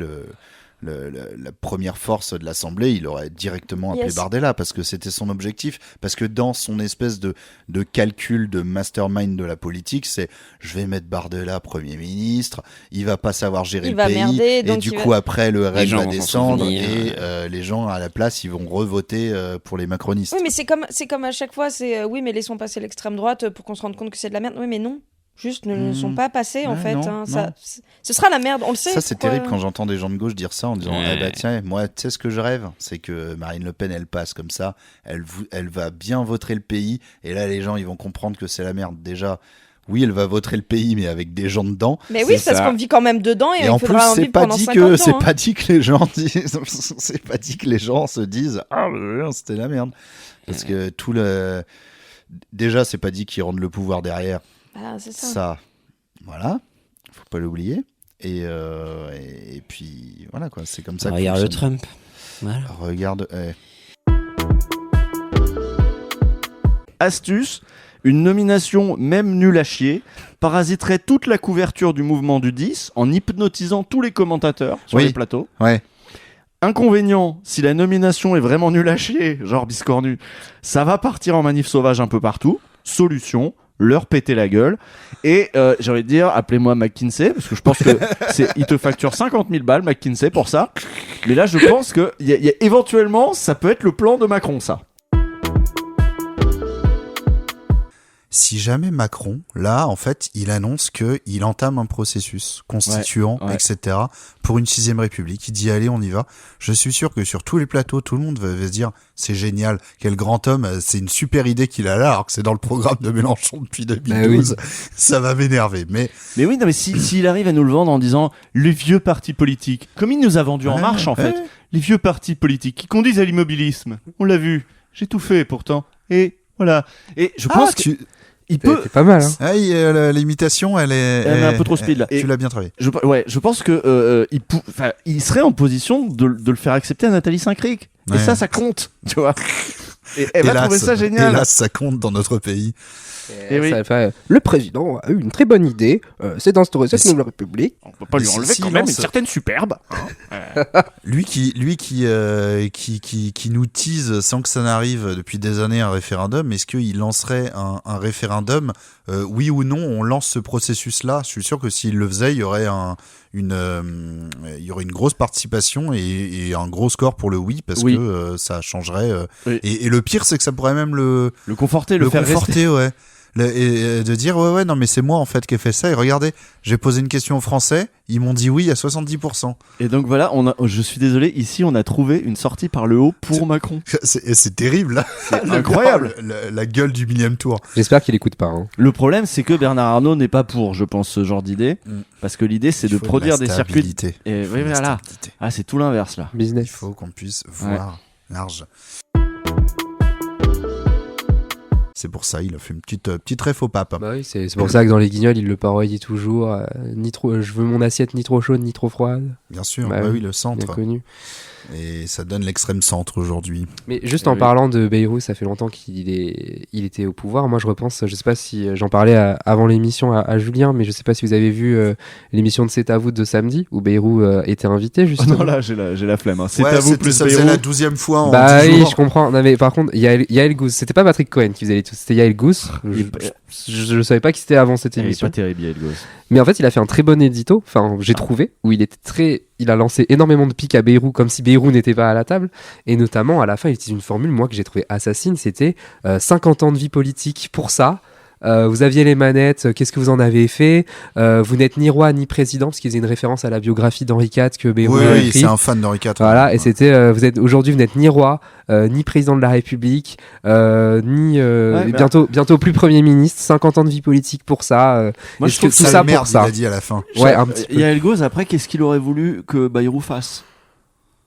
la première force de l'Assemblée, il aurait directement appelé Yes. Bardella parce que c'était son objectif. Parce que dans son espèce de calcul de mastermind de la politique, c'est je vais mettre Bardella Premier ministre, il va pas savoir gérer Il le va pays, merder, et donc du il coup va- après le RN Les gens va vont s'en descendre souvenir. et les gens à la place ils vont revoter pour les macronistes. Oui, mais c'est comme à chaque fois, c'est oui, mais laissons passer l'extrême droite pour qu'on se rende compte que c'est de la merde. Oui, mais non. Juste ne le sont pas passés en Ouais, fait. non, hein. non. Ça, ce sera la merde, on le sait. Ça, c'est pourquoi- terrible quand j'entends des gens de gauche dire ça en disant Ouais. ah bah tiens, moi, tu sais ce que je rêve, c'est que Marine Le Pen, elle passe comme ça, elle va bien voter le pays, et là, les gens, ils vont comprendre que c'est la merde. Déjà, oui, elle va voter le pays, mais avec des gens dedans. Mais oui, C'est parce ça. qu'on vit quand même dedans et, Et il en plus, faudra en c'est vivre pas pendant dit 50 que ans. c'est hein. pas dit que les gens disent, c'est pas dit que les gens se disent ah bah, c'était la merde, parce que déjà, c'est pas dit qu'ils rendent le pouvoir derrière. Ah, c'est ça. Ça, voilà, faut pas l'oublier. Et puis voilà quoi, c'est comme ça. que Regarde le fonctionne. Trump. Voilà. Regarde. Astuce, une nomination même nulle à chier parasiterait toute la couverture du mouvement du 10 en hypnotisant tous les commentateurs sur Oui. les plateaux. Ouais. Inconvénient, si la nomination est vraiment nulle à chier, genre biscornu, ça va partir en manif sauvage un peu partout. Solution, leur péter la gueule. Et j'ai envie de dire, appelez-moi McKinsey, parce que je pense que il te facture 50 000 balles, McKinsey, pour ça. Mais là, je pense que éventuellement, ça peut être le plan de Macron, ça. Si jamais Macron, là, en fait, il annonce qu'il entame un processus constituant, Ouais. etc., pour une 6ème République, il dit allez, on y va. Je suis sûr que sur tous les plateaux, tout le monde va se dire c'est génial, quel grand homme, c'est une super idée qu'il a là, alors que c'est dans le programme de Mélenchon depuis 2012. Ça va m'énerver. Mais Mais oui, non, mais s'il arrive à nous le vendre en disant les vieux partis politiques, comme il nous a vendu En Ouais, Marche en ouais. fait, les vieux partis politiques qui conduisent à l'immobilisme, on l'a vu, j'ai tout fait pourtant, et voilà. Et je pense qu'il peut. C'est pas mal, hein. Ah, l'imitation, elle est un peu trop speed, là. Tu Et- l'as bien travaillé. Je pense que il serait en position de le faire accepter à Nathalie Saint-Cric. Ouais. Et ça compte, tu vois. Et elle va trouver ça génial. Hélas, ça compte dans notre pays. Et oui. Ça fait, le président a eu une très bonne idée, c'est d'instaurer cette nouvelle république. On peut pas lui Si- enlever s'il quand même lance- une certaine superbe. Lui qui nous tease sans que ça n'arrive depuis des années un référendum, est-ce qu'il lancerait un référendum oui ou non, on lance ce processus-là. Je suis sûr que s'il le faisait, il y aurait une grosse participation et un gros score pour le oui, parce Oui. que ça changerait. Oui. Et le pire, c'est que ça pourrait même le conforter, le faire conforter, ouais. Et de dire ouais non mais c'est moi en fait qui ai fait ça, et regardez, j'ai posé une question aux Français, ils m'ont dit oui à 70%. Et donc voilà, je suis désolé, ici on a trouvé une sortie par le haut pour Macron. C'est terrible là. C'est incroyable. La gueule du millième tour. J'espère qu'il écoute pas, hein. Le problème c'est que Bernard Arnault n'est pas pour, je pense, ce genre d'idée. Parce que l'idée c'est Il de faut produire de la des circuits. stabilité. Et Il faut oui, de la voilà. stabilité. Ah, c'est tout l'inverse là. Il Business. faut qu'on puisse voir large. C'est pour ça, il a fait une petite ref au pape. Bah oui, c'est pour ça que dans les Guignols, il le parodie toujours. Je veux mon assiette ni trop chaude ni trop froide. Bien sûr, Bah bah oui, oui, le Bien centre. connu. Et ça donne l'extrême centre aujourd'hui. Mais juste Eh en oui. parlant de Bayrou, ça fait longtemps qu'il était au pouvoir. Moi, je repense, je sais pas si j'en parlais avant l'émission à Julien, mais je sais pas si vous avez vu l'émission de C'est à vous de samedi où Bayrou était invité Oh justement. non, là j'ai la flemme. Hein. C'est Ouais, à vous plus ça faisait Bayrou. la 12e fois en Bah 10 oui, jours. je comprends. Non mais par contre, Yael Gous, c'était pas Patrick Cohen qui faisait les tous, c'était Yael Gous. Je savais pas qui c'était avant cette Il est émission. pas terrible, Yael Gous. Mais en fait, il a fait un très bon édito, enfin, j'ai trouvé, où il a lancé énormément de piques à Bayrou, comme si Bayrou n'était pas à la table. Et notamment, à la fin, il utilise une formule, moi, que j'ai trouvé assassine, c'était 50 ans de vie politique pour ça. vous aviez les manettes, qu'est-ce que vous en avez fait? Vous n'êtes ni roi ni président, parce qu'ils faisaient une référence à la biographie d'Henri IV que Bayrou a écrit. Oui, c'est un fan d'Henri IV. Voilà, et c'était aujourd'hui vous n'êtes ni roi, ni président de la République, bientôt plus Premier ministre, 50 ans de vie politique pour ça. Moi, je trouve tout ça pour ça. Il a dit à la fin. Ouais, un petit peu. Yael Gauze, après, qu'est-ce qu'il aurait voulu que Bayrou fasse?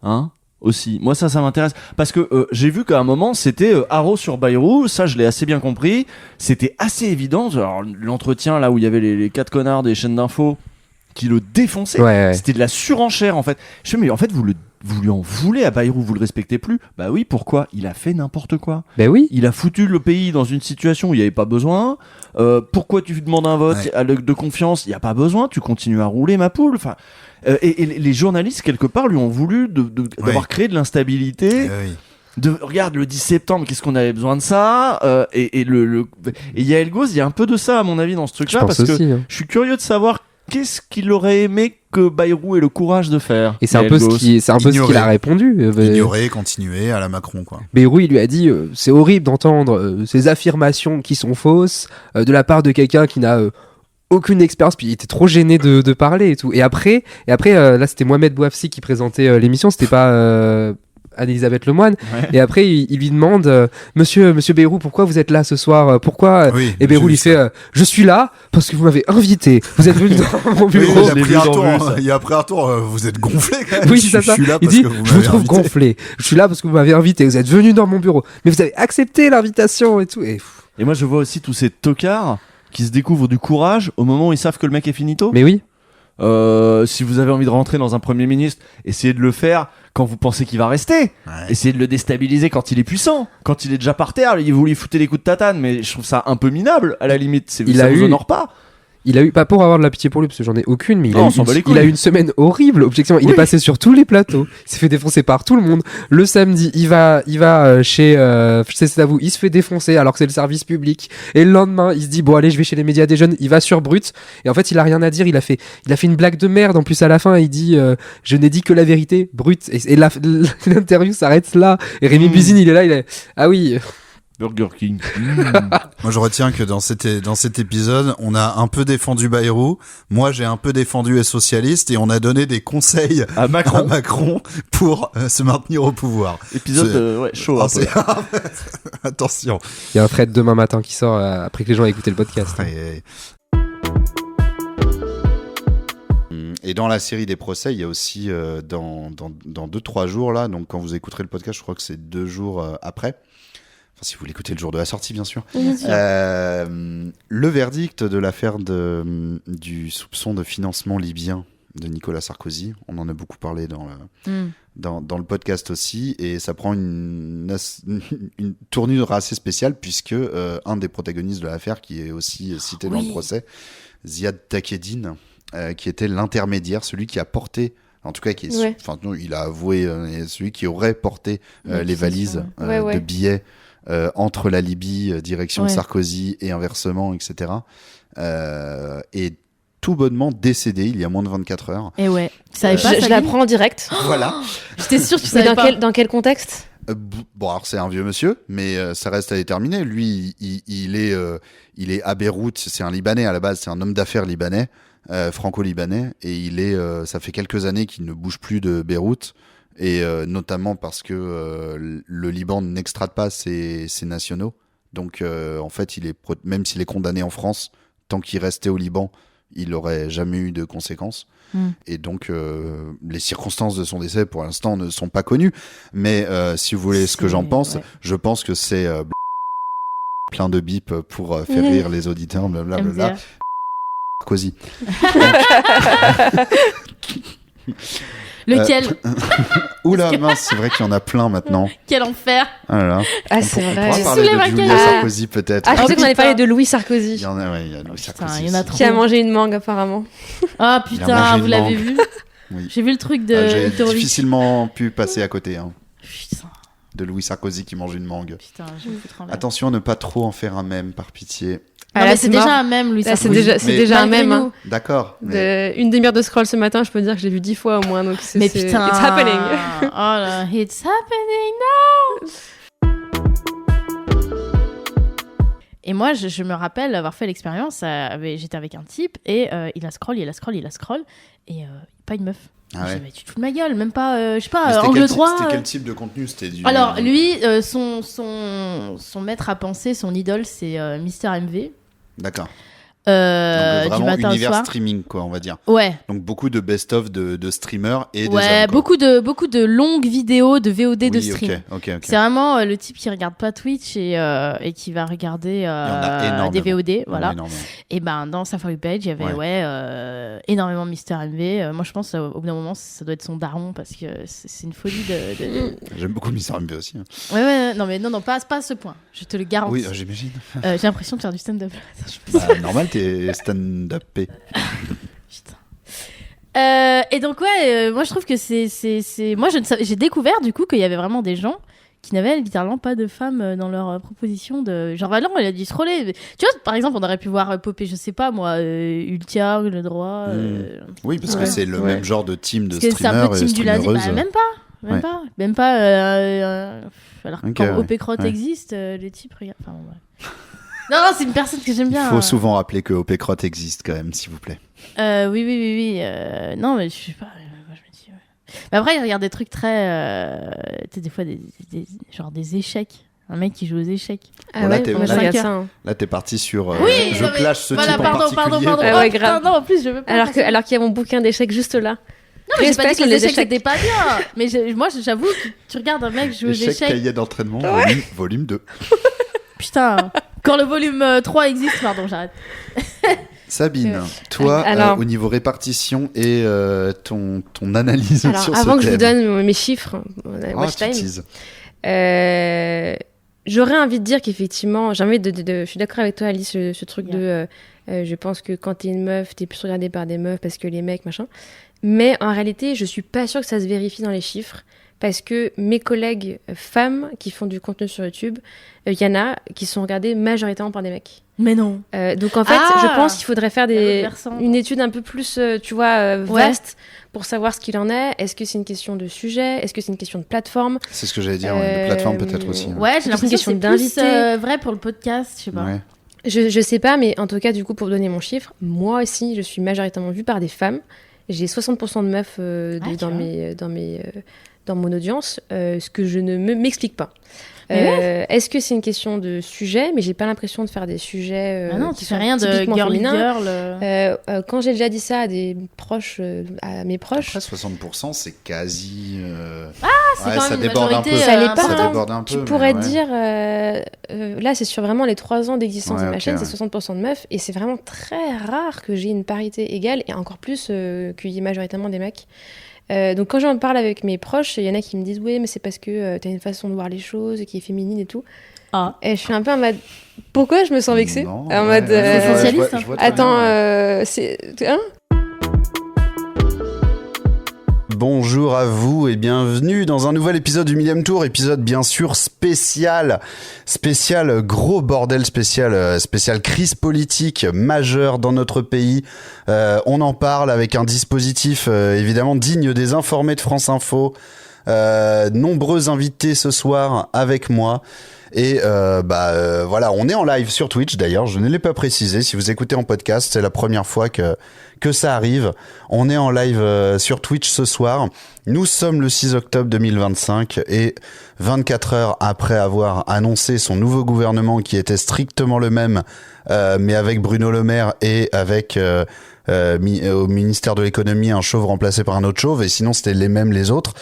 Hein? Aussi. Moi, ça m'intéresse. Parce que j'ai vu qu'à un moment, c'était haro sur Bayrou. Ça, je l'ai assez bien compris. C'était assez évident. Alors, l'entretien, là où il y avait les 4 connards des chaînes d'infos qui le défonçaient. Ouais. C'était de la surenchère, en fait. Je sais, mais en fait, vous lui en voulez à Bayrou, vous le respectez plus. Bah oui, pourquoi? Il a fait n'importe quoi. Ben oui. Il a foutu le pays dans une situation où il n'y avait pas besoin. Pourquoi tu demandes un vote de confiance? Il n'y a pas besoin. Tu continues à rouler, ma poule. Enfin, et les journalistes, quelque part, lui ont voulu d'avoir créé de l'instabilité. Regarde, le 10 septembre, qu'est-ce qu'on avait besoin de ça? Et Yael Gauze, il y a un peu de ça, à mon avis, dans ce truc-là. Parce que je suis curieux de savoir qu'est-ce qu'il aurait aimé que Bayrou ait le courage de faire. Et c'est un peu ce qu'il a répondu. Ignorer, continuer à la Macron, quoi. Bayrou, il lui a dit c'est horrible d'entendre ces affirmations qui sont fausses de la part de quelqu'un qui n'a aucune expérience, puis il était trop gêné de parler et tout. Et après là, c'était Mohamed Bouafsi qui présentait l'émission, c'était pas Anne-Elisabeth Lemoine. Ouais. Et après, il lui demande Monsieur Bayrou, pourquoi vous êtes là ce soir? Pourquoi? Et Bayrou lui fait je suis là parce que vous m'avez invité. Vous êtes venu dans mon bureau. Il a pris un tour. Vous êtes gonflé quand même. Oui, c'est ça. Il dit je vous trouve gonflé. Je suis là parce que vous m'avez invité. Vous êtes venu dans mon bureau. Mais vous avez accepté l'invitation et tout. Et moi, je vois aussi tous ces tocards qui se découvrent du courage au moment où ils savent que le mec est finito. Mais oui. Si vous avez envie de rentrer dans un Premier ministre, essayez de le faire quand vous pensez qu'il va rester. Essayez de le déstabiliser quand il est puissant. Quand il est déjà par terre, vous lui foutez des coups de tatane, mais je trouve ça un peu minable à la limite. Ça vous honore pas. Il a eu, pas pour avoir de la pitié pour lui, parce que j'en ai aucune, mais il a eu une semaine horrible, objectivement. Il est passé sur tous les plateaux. Il s'est fait défoncer par tout le monde. Le samedi, il va chez c'est à vous, il se fait défoncer alors que c'est le service public. Et le lendemain, il se dit, bon, allez, je vais chez les médias des jeunes. Il va sur Brut. Et en fait, il a rien à dire. Il a fait une blague de merde. En plus, à la fin, il dit, je n'ai dit que la vérité, Brut. Et l'interview s'arrête là. Et Rémi Buzine, il est là, ah oui. Burger King. Moi, je retiens que dans cet épisode, on a un peu défendu Bayrou. Moi, j'ai un peu défendu les socialistes et on a donné des conseils à Macron pour se maintenir au pouvoir. Épisode chaud. Attention. Il y a un thread demain matin qui sort après que les gens aient écouté le podcast. Et dans la série des procès, il y a aussi dans 2-3 jours là, donc quand vous écouterez le podcast, je crois que c'est 2 jours après. Enfin, si vous l'écoutez le jour de la sortie, bien sûr. Le verdict de l'affaire du soupçon de financement libyen de Nicolas Sarkozy, on en a beaucoup parlé dans le podcast aussi, et ça prend une tournure assez spéciale puisque un des protagonistes de l'affaire, qui est aussi cité dans le procès, Ziad Takedine, qui était l'intermédiaire, celui qui a porté, en tout cas, il a avoué, celui qui aurait porté les valises de billets entre la Libye, direction Sarkozy, et inversement, etc. Et tout bonnement décédé il y a moins de 24 heures. Et ouais, je l'apprends en direct. Voilà. J'étais sûre que tu savais pas. Dans quel contexte? Bon, alors c'est un vieux monsieur, mais ça reste à déterminer. Lui, il est à Beyrouth, c'est un Libanais à la base, c'est un homme d'affaires libanais, franco-libanais, et ça fait quelques années qu'il ne bouge plus de Beyrouth. Et notamment parce que le Liban n'extrade pas ses nationaux. Donc en fait, même s'il est condamné en France, tant qu'il restait au Liban, il n'aurait jamais eu de conséquences. Et donc les circonstances de son décès pour l'instant ne sont pas connues. Mais si vous voulez ce que j'en pense, je pense que c'est plein de bip pour faire rire les auditeurs, blablabla. Sarkozy. Lequel Oula, mince, c'est vrai qu'il y en a plein maintenant. Quel enfer. Voilà. Ah, c'est vrai. On pourra parler de Julia Sarkozy peut-être. Ah, je pensais qu'on allait parler de Louis Sarkozy. Il y en a, il y a Louis Sarkozy. Il y en a trop. Qui a mangé une mangue apparemment. Ah putain, vous l'avez vu? Oui. J'ai vu le truc de J'ai Hitler. difficilement pu passer à côté. Putain. De Louis Sarkozy qui mange une mangue. Putain, je vais me foutre en l'air. Attention à ne pas trop en faire un mème, par pitié. Ah, là, c'est déjà un mème, Louis Sarkozy. C'est déjà un mème. Hein. D'accord. Une demi-heure de scroll ce matin, je peux dire que je l'ai vu 10 fois au moins. Donc mais putain. It's happening. Oh là, it's happening now. Et moi, je me rappelle avoir fait l'expérience. J'étais avec un type et il a scroll, et pas une meuf. Ah ouais. Je dis, mais tu te fous de ma gueule, même pas, je sais pas, c'était angle droit. C'était quel type de contenu? C'était du... Alors, lui, son maître à penser, son idole, c'est Mister MV. D'accord. Donc, vraiment du matin univers au soir. streaming, quoi, on va dire. Ouais. Donc beaucoup de best-of de streamers et des Ouais, hommes, quoi. beaucoup de longues vidéos de VOD de stream. Ok. C'est vraiment le type qui regarde pas Twitch et qui va regarder des VOD, voilà. Et ben dans sa For You page, il y avait énormément Mister MV. Moi je pense au bout d'un moment ça doit être son daron parce que c'est une folie de... J'aime beaucoup Mister MV aussi. Hein. Ouais, non, pas à ce point. Je te le garantis. Oui, j'imagine. J'ai l'impression de faire du stand-up. Normal, t'es stand-upé. Putain. Et donc moi je trouve que c'est moi j'ai découvert du coup qu'il y avait vraiment des gens qui n'avaient littéralement pas de femmes dans leur proposition de genre non elle a dû scroller. Tu vois par exemple on aurait pu voir popper je sais pas moi Ultia le droit. Oui parce que c'est le même genre de team de streamers. C'est un peu team du lundi. Même pas. Alors que quand OP Crotte existe les types regarde. Enfin bon, Non, c'est une personne que j'aime bien. Il faut souvent rappeler que OP Crotte existe quand même, s'il vous plaît. Oui. Non, mais je sais pas. Moi, je me dis. Mais après, il regarde des trucs très. Tu sais, des fois, genre des échecs. Un mec qui joue aux échecs. Ah ouais, moi, je regarde ça. Hein. Là, t'es parti sur. Je clash ce type en particulier. Pardon. Ouais, grave. Non, en plus, je veux pas. Alors qu'il y a mon bouquin d'échecs juste là. Non, mais j'ai pas dit que les échecs c'était pas bien. Mais moi, j'avoue que tu regardes un mec jouer aux échecs. Cahier d'entraînement, volume 2. Putain. Quand le volume 3 existe, pardon, j'arrête. Sabine, toi, alors, au niveau répartition et ton analyse sur ce thème. Avant que je vous donne mes chiffres, watch time, j'aurais envie de dire qu'effectivement, je suis d'accord avec toi, Alice, ce truc de... je pense que quand t'es une meuf, t'es plus regardée par des meufs parce que les mecs, machin. Mais en réalité, je suis pas sûre que ça se vérifie dans les chiffres. Parce que mes collègues femmes qui font du contenu sur YouTube, il y en a qui sont regardées majoritairement par des mecs. Mais non. Donc en fait, je pense qu'il faudrait faire une étude un peu plus, vaste pour savoir ce qu'il en est. Est-ce que c'est une question de sujet? Est-ce que c'est une question de plateforme? C'est ce que j'allais dire, de plateforme peut-être aussi. Ouais, j'ai l'impression que c'est plus vrai pour le podcast, je sais pas. Ouais. Je sais pas, mais en tout cas, du coup, pour donner mon chiffre, moi aussi, je suis majoritairement vue par des femmes. J'ai 60% de meufs dans mon audience, ce que je ne m'explique pas. Est-ce que c'est une question de sujet? Mais j'ai pas l'impression de faire des sujets tu fais rien de girly girl. Quand j'ai déjà dit ça à des proches, à mes proches. Après 60%, c'est quasi. C'est quand ça même déborde un peu. Ça déborde un peu. Tu pourrais dire, là, c'est sur vraiment les 3 ans d'existence de ma chaîne, c'est 60% de meufs, et c'est vraiment très rare que j'ai une parité égale, et encore plus qu'il y ait majoritairement des mecs. Donc quand j'en parle avec mes proches, il y en a qui me disent oui mais c'est parce que t'as une façon de voir les choses qui est féminine et tout. Et je suis un peu en mode pourquoi je me sens vexée en mode socialiste. Attends c'est hein. Bonjour à vous et bienvenue dans un nouvel épisode du Millième Tour, épisode bien sûr spécial gros bordel, spécial crise politique majeure dans notre pays. On en parle avec un dispositif évidemment digne des informés de France Info. Nombreux invités ce soir avec moi. Et voilà, on est en live sur Twitch d'ailleurs, je ne l'ai pas précisé, si vous écoutez en podcast, c'est la première fois que ça arrive. On est en live sur Twitch ce soir. Nous sommes le 6 octobre 2025 et 24 heures après avoir annoncé son nouveau gouvernement qui était strictement le même, mais avec Bruno Le Maire et avec au ministère de l'économie un chauve remplacé par un autre chauve, et sinon c'était les mêmes les autres.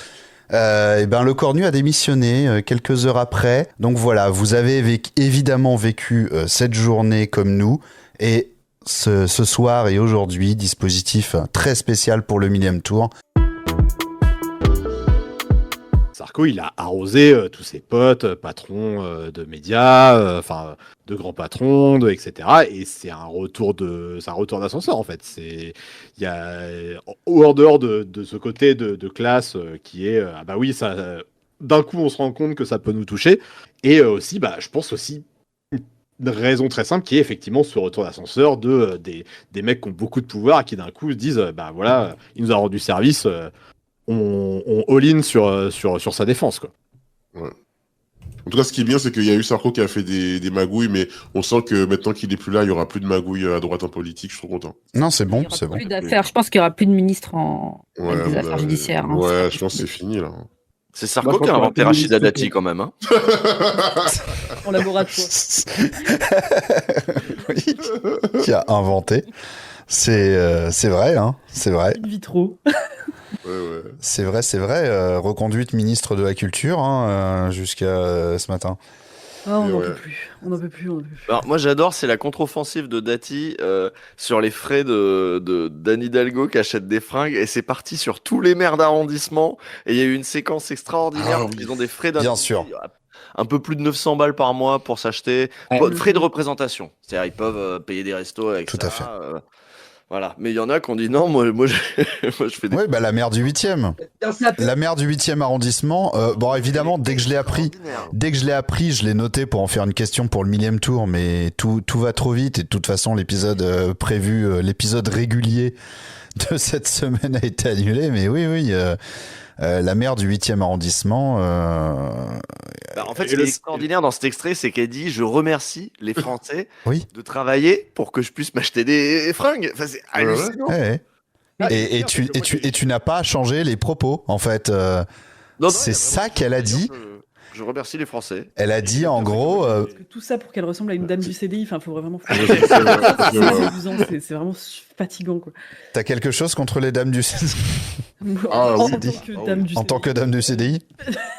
Le Cornu a démissionné quelques heures après. Donc voilà, vous avez évidemment vécu cette journée comme nous. Et ce soir et aujourd'hui, dispositif très spécial pour le Millième Tour. Sarko, il a arrosé tous ses potes, patrons de médias, de grands patrons, etc. Et c'est un retour d'ascenseur en fait. Il y a en dehors de ce côté de classe qui est ça. D'un coup, on se rend compte que ça peut nous toucher. Et aussi, je pense aussi une raison très simple qui est effectivement ce retour d'ascenseur des mecs qui ont beaucoup de pouvoir et qui d'un coup se disent il nous a rendu service. On all-in sur sa défense, quoi. Ouais. En tout cas, ce qui est bien, c'est qu'il y a eu Sarko qui a fait des magouilles, mais on sent que maintenant qu'il est plus là, il y aura plus de magouilles à droite en politique. Je suis trop content. Non, c'est bon, c'est bon. Plus d'affaires. Je pense qu'il y aura plus de ministres avec des affaires judiciaires. Hein. Ouais, je pense que c'est fini là. C'est Sarko qui a inventé Rachida Dati quand même. Hein. En laboratoire. Oui, qui a inventé. C'est vrai, hein, c'est vrai. In vitro. Ouais. C'est vrai. Reconduite ministre de la Culture jusqu'à ce matin. Ah, on n'en peut plus. On n'en peut plus. Alors, moi, j'adore, c'est la contre-offensive de Dati sur les frais d'Anne Hidalgo qui achète des fringues. Et c'est parti sur tous les maires d'arrondissement. Et il y a eu une séquence extraordinaire. Ils ont des frais Bien sûr. Un peu plus de 900 balles par mois pour s'acheter. Frais de représentation. C'est-à-dire, ils peuvent payer des restos avec ça. Tout à fait. Voilà. Mais il y en a qui ont dit non, moi je fais des... Oui, bah la maire du 8e. La maire du 8e arrondissement. Bon, évidemment, dès que je l'ai appris, je l'ai noté pour en faire une question pour le 1000e tour, mais tout va trop vite et de toute façon, l'épisode prévu, l'épisode régulier de cette semaine a été annulé. Mais oui, la maire du 8e arrondissement. En fait, ce qui est extraordinaire dans cet extrait, c'est qu'elle dit « Je remercie les Français de travailler pour que je puisse m'acheter des fringues. » Enfin, c'est hallucinant. Ouais. Et tu n'as pas changé les propos, en fait. C'est ça qu'elle a dit. Je remercie les Français. Elle a dit, en gros... Parce que tout ça pour qu'elle ressemble à une dame du CDI, il faut vraiment... C'est vraiment fatigant, quoi. T'as quelque chose contre les dames du CDI? En tant que dame du CDI?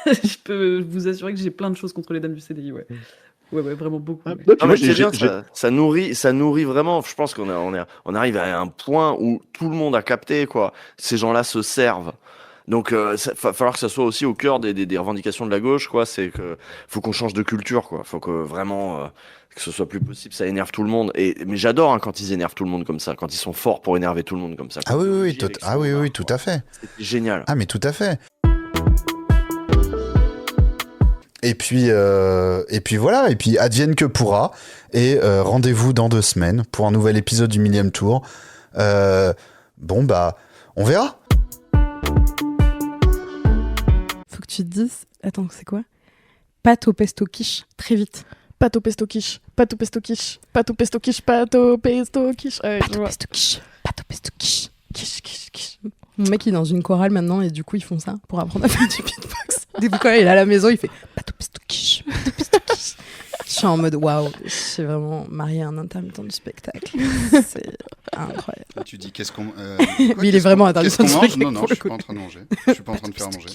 Je peux vous assurer que j'ai plein de choses contre les dames du CDI, ouais. Ouais, vraiment beaucoup. Ça nourrit vraiment. Je pense on arrive à un point où tout le monde a capté, quoi. Ces gens-là se servent. Donc, il va falloir que ça soit aussi au cœur des revendications de la gauche, quoi. C'est que faut qu'on change de culture, quoi. Faut que vraiment que ce soit plus possible. Ça énerve tout le monde. Mais j'adore quand ils énervent tout le monde comme ça, quand ils sont forts pour énerver tout le monde comme ça. Ah oui, tout à fait. C'est génial. Ah mais tout à fait. Et puis voilà. Et puis advienne que pourra. Et rendez-vous dans 2 semaines pour un nouvel épisode du 1000e tour. Bon bah, on verra. Faut que tu te dises... Attends, c'est quoi? Pâte au pesto quiche, très vite. Pâte au pesto quiche, pâte au pesto quiche, pâte au pesto quiche, pâte au pesto quiche. Pâte au pesto quiche, pâte au pesto quiche. Quiche. Mon mec, il est dans une chorale maintenant et du coup, ils font ça pour apprendre à faire du beatbox. Des fois, quand il est à la maison, il fait pâte au pesto quiche, pâte au pesto quiche. Je suis en mode waouh, je suis vraiment mariée à un intermittent du spectacle. C'est incroyable. Tu dis qu'est-ce qu'on. Mais il est vraiment intermittent du spectacle. Non, je suis pas en train de manger. Je suis pas en train de faire à manger.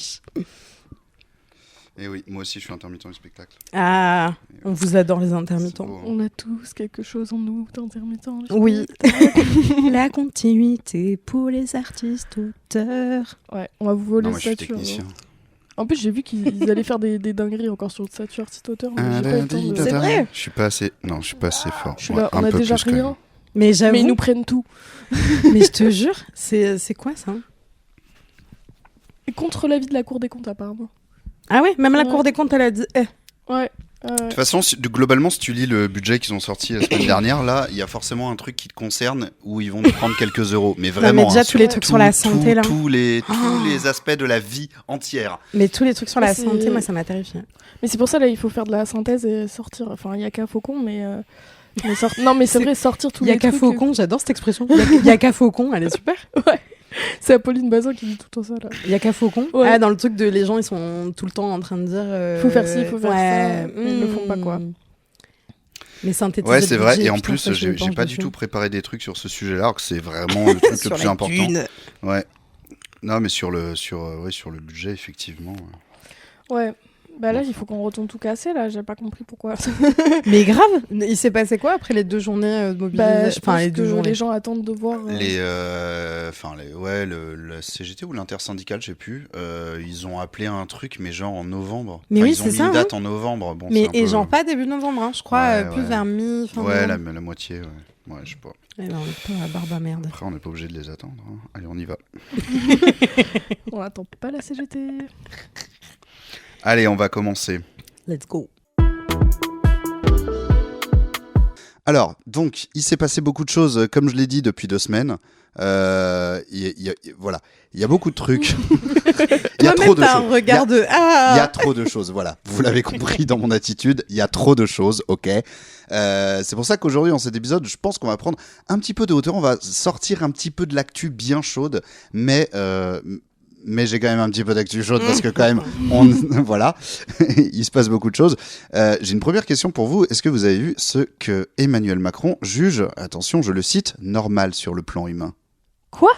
Et oui, moi aussi je suis intermittent du spectacle. Ah, on vous adore les intermittents. Beau, hein. On a tous quelque chose en nous d'intermittents. Oui. La continuité pour les artistes auteurs. Ouais, on va vous voler non, moi, le statut. Je suis technicien. En plus, j'ai vu qu'ils allaient faire des dingueries encore sur le statut artiste-auteur. C'est vrai. Je suis pas assez fort. Je suis là, on a déjà rien. Mais j'avoue. Mais ils nous prennent tout. Mais je te jure, c'est quoi ça? Et contre l'avis de la Cour des comptes, apparemment. Ah ouais, même la Cour des comptes, elle a dit. Ouais. De toute façon, globalement, si tu lis le budget qu'ils ont sorti la semaine dernière, là, il y a forcément un truc qui te concerne où ils vont te prendre quelques euros. Mais vraiment. Mais déjà, tous les trucs sur la santé, là. Tous les aspects de la vie entière. Mais tous les trucs sur la santé, moi, ça m'a terrifié. Mais c'est pour ça, là, il faut faire de la synthèse et sortir. Enfin, il y a qu'à Faucon, mais. Non, mais c'est vrai, sortir tous les trucs. Il y a qu'à Faucon, j'adore cette expression. Il y a qu'à Faucon, elle est super. Ouais. C'est Apolline Bazin qui dit tout le temps ça, là. Il y a qu'à Faucon. Ouais. Ah, dans le truc de les gens, ils sont tout le temps en train de dire. Faut faire ci, faut faire ça. Mais ils le font pas, quoi. Mais synthétiser. Ouais, c'est vrai. Et en plus, j'ai pas du tout préparé des trucs sur ce sujet-là, alors que c'est vraiment le truc le plus important. Ouais. Non, mais sur le budget, effectivement. Ouais. Bah là, il faut qu'on retourne tout casser, là. J'ai pas compris pourquoi. Mais grave. Il s'est passé quoi après les 2 journées de mobilisation? Enfin, les 2 journées. Les gens attendent de voir. La CGT ou l'intersyndicale, je sais plus. Ils ont appelé un truc, mais genre en novembre. Mais oui, ils ont mis une date en novembre. Bon, mais genre pas début novembre, hein, je crois, plus vers mi-fin novembre. Ouais, la moitié, ouais. Ouais, je sais pas. Eh ben, on est pas à barbe à merde. Après, on n'est pas obligé de les attendre. Hein. Allez, on y va. On attend pas la CGT. Allez, on va commencer. Let's go. Alors, donc, il s'est passé beaucoup de choses, comme je l'ai dit, depuis 2 semaines. Voilà, il y a beaucoup de trucs. Il y a trop de choses. Un regard de il y a trop de choses. Voilà, vous l'avez compris dans mon attitude. Il y a trop de choses. Ok. C'est pour ça qu'aujourd'hui, dans cet épisode, je pense qu'on va prendre un petit peu de hauteur. On va sortir un petit peu de l'actu bien chaude, mais j'ai quand même un petit peu d'actu chaude parce que quand même, voilà, il se passe beaucoup de choses. J'ai une première question pour vous. Est-ce que vous avez vu ce que Emmanuel Macron juge, attention, je le cite, normal sur le plan humain? Quoi?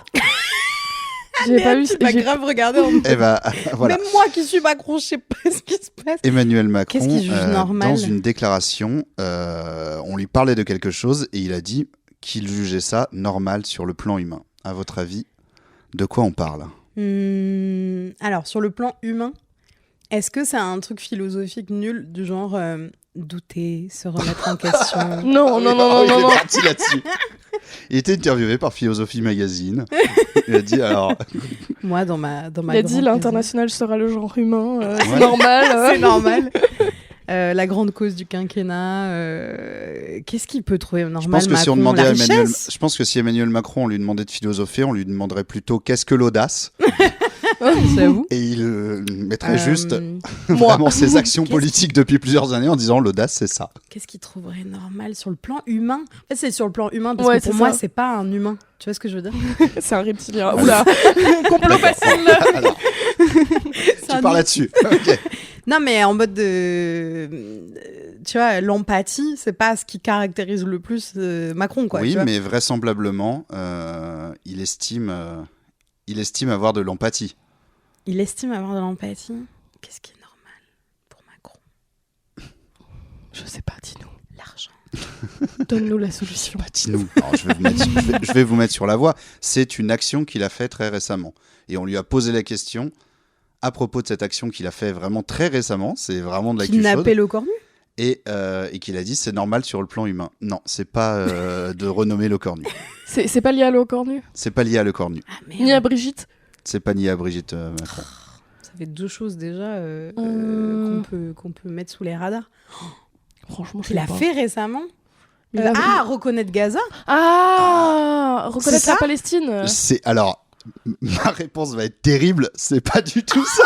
J'ai pas vu. Tu m'as grave regardé. Eh ben, voilà. Même moi qui suis Macron, je sais pas ce qui se passe. Emmanuel Macron, Qu'est-ce qu'il juge normal dans une déclaration, on lui parlait de quelque chose et il a dit qu'il jugeait ça normal sur le plan humain. À votre avis, de quoi on parle? Alors, sur le plan humain, est-ce que c'est un truc philosophique nul du genre douter, se remettre en question? Non. Il est parti là-dessus. Il était interviewé par Philosophie Magazine. Il a dit alors. Moi, dans ma il a dit l'international sera le genre humain. C'est normal. C'est normal. La grande cause du quinquennat. Qu'est-ce qu'il peut trouver normal? Je pense que si on demandait à Emmanuel, je pense que si Emmanuel Macron on lui demandait de philosopher, on lui demanderait plutôt qu'est-ce que l'audace. J'avoue. Et il mettrait juste vraiment ses actions politiques depuis plusieurs années en disant l'audace c'est ça. Qu'est-ce qu'il trouverait normal sur le plan humain? En fait, c'est sur le plan humain parce que pour moi c'est pas un humain. Tu vois ce que je veux dire? C'est un reptilien. Oula, complot facile. Alors, tu parles là-dessus. Okay. Non, mais en mode de. Tu vois, l'empathie, c'est pas ce qui caractérise le plus Macron, quoi. Oui, tu vois. mais vraisemblablement, il estime avoir de l'empathie. Il estime avoir de l'empathie. Qu'est-ce qui est normal pour Macron? Je sais pas, dis-nous. L'argent. Donne-nous la solution. Bah, dis-nous. Alors, je vais vous mettre sur la voie. C'est une action qu'il a faite très récemment. Et on lui a posé la question à propos de cette action qu'il a fait vraiment très récemment. C'est vraiment de l'actu chaude. Kidnapper le cornu. Et qu'il a dit c'est normal sur le plan humain. Non, c'est pas de renommer le cornu. C'est pas lié à le cornu. C'est pas lié à le cornu. Ah, ni à Brigitte. C'est pas lié à Brigitte Macron. Ça fait deux choses déjà qu'on peut mettre sous les radars. Franchement, il a fait récemment. Reconnaître Gaza. Reconnaître la Palestine. Alors, ma réponse va être terrible. C'est pas du tout ça.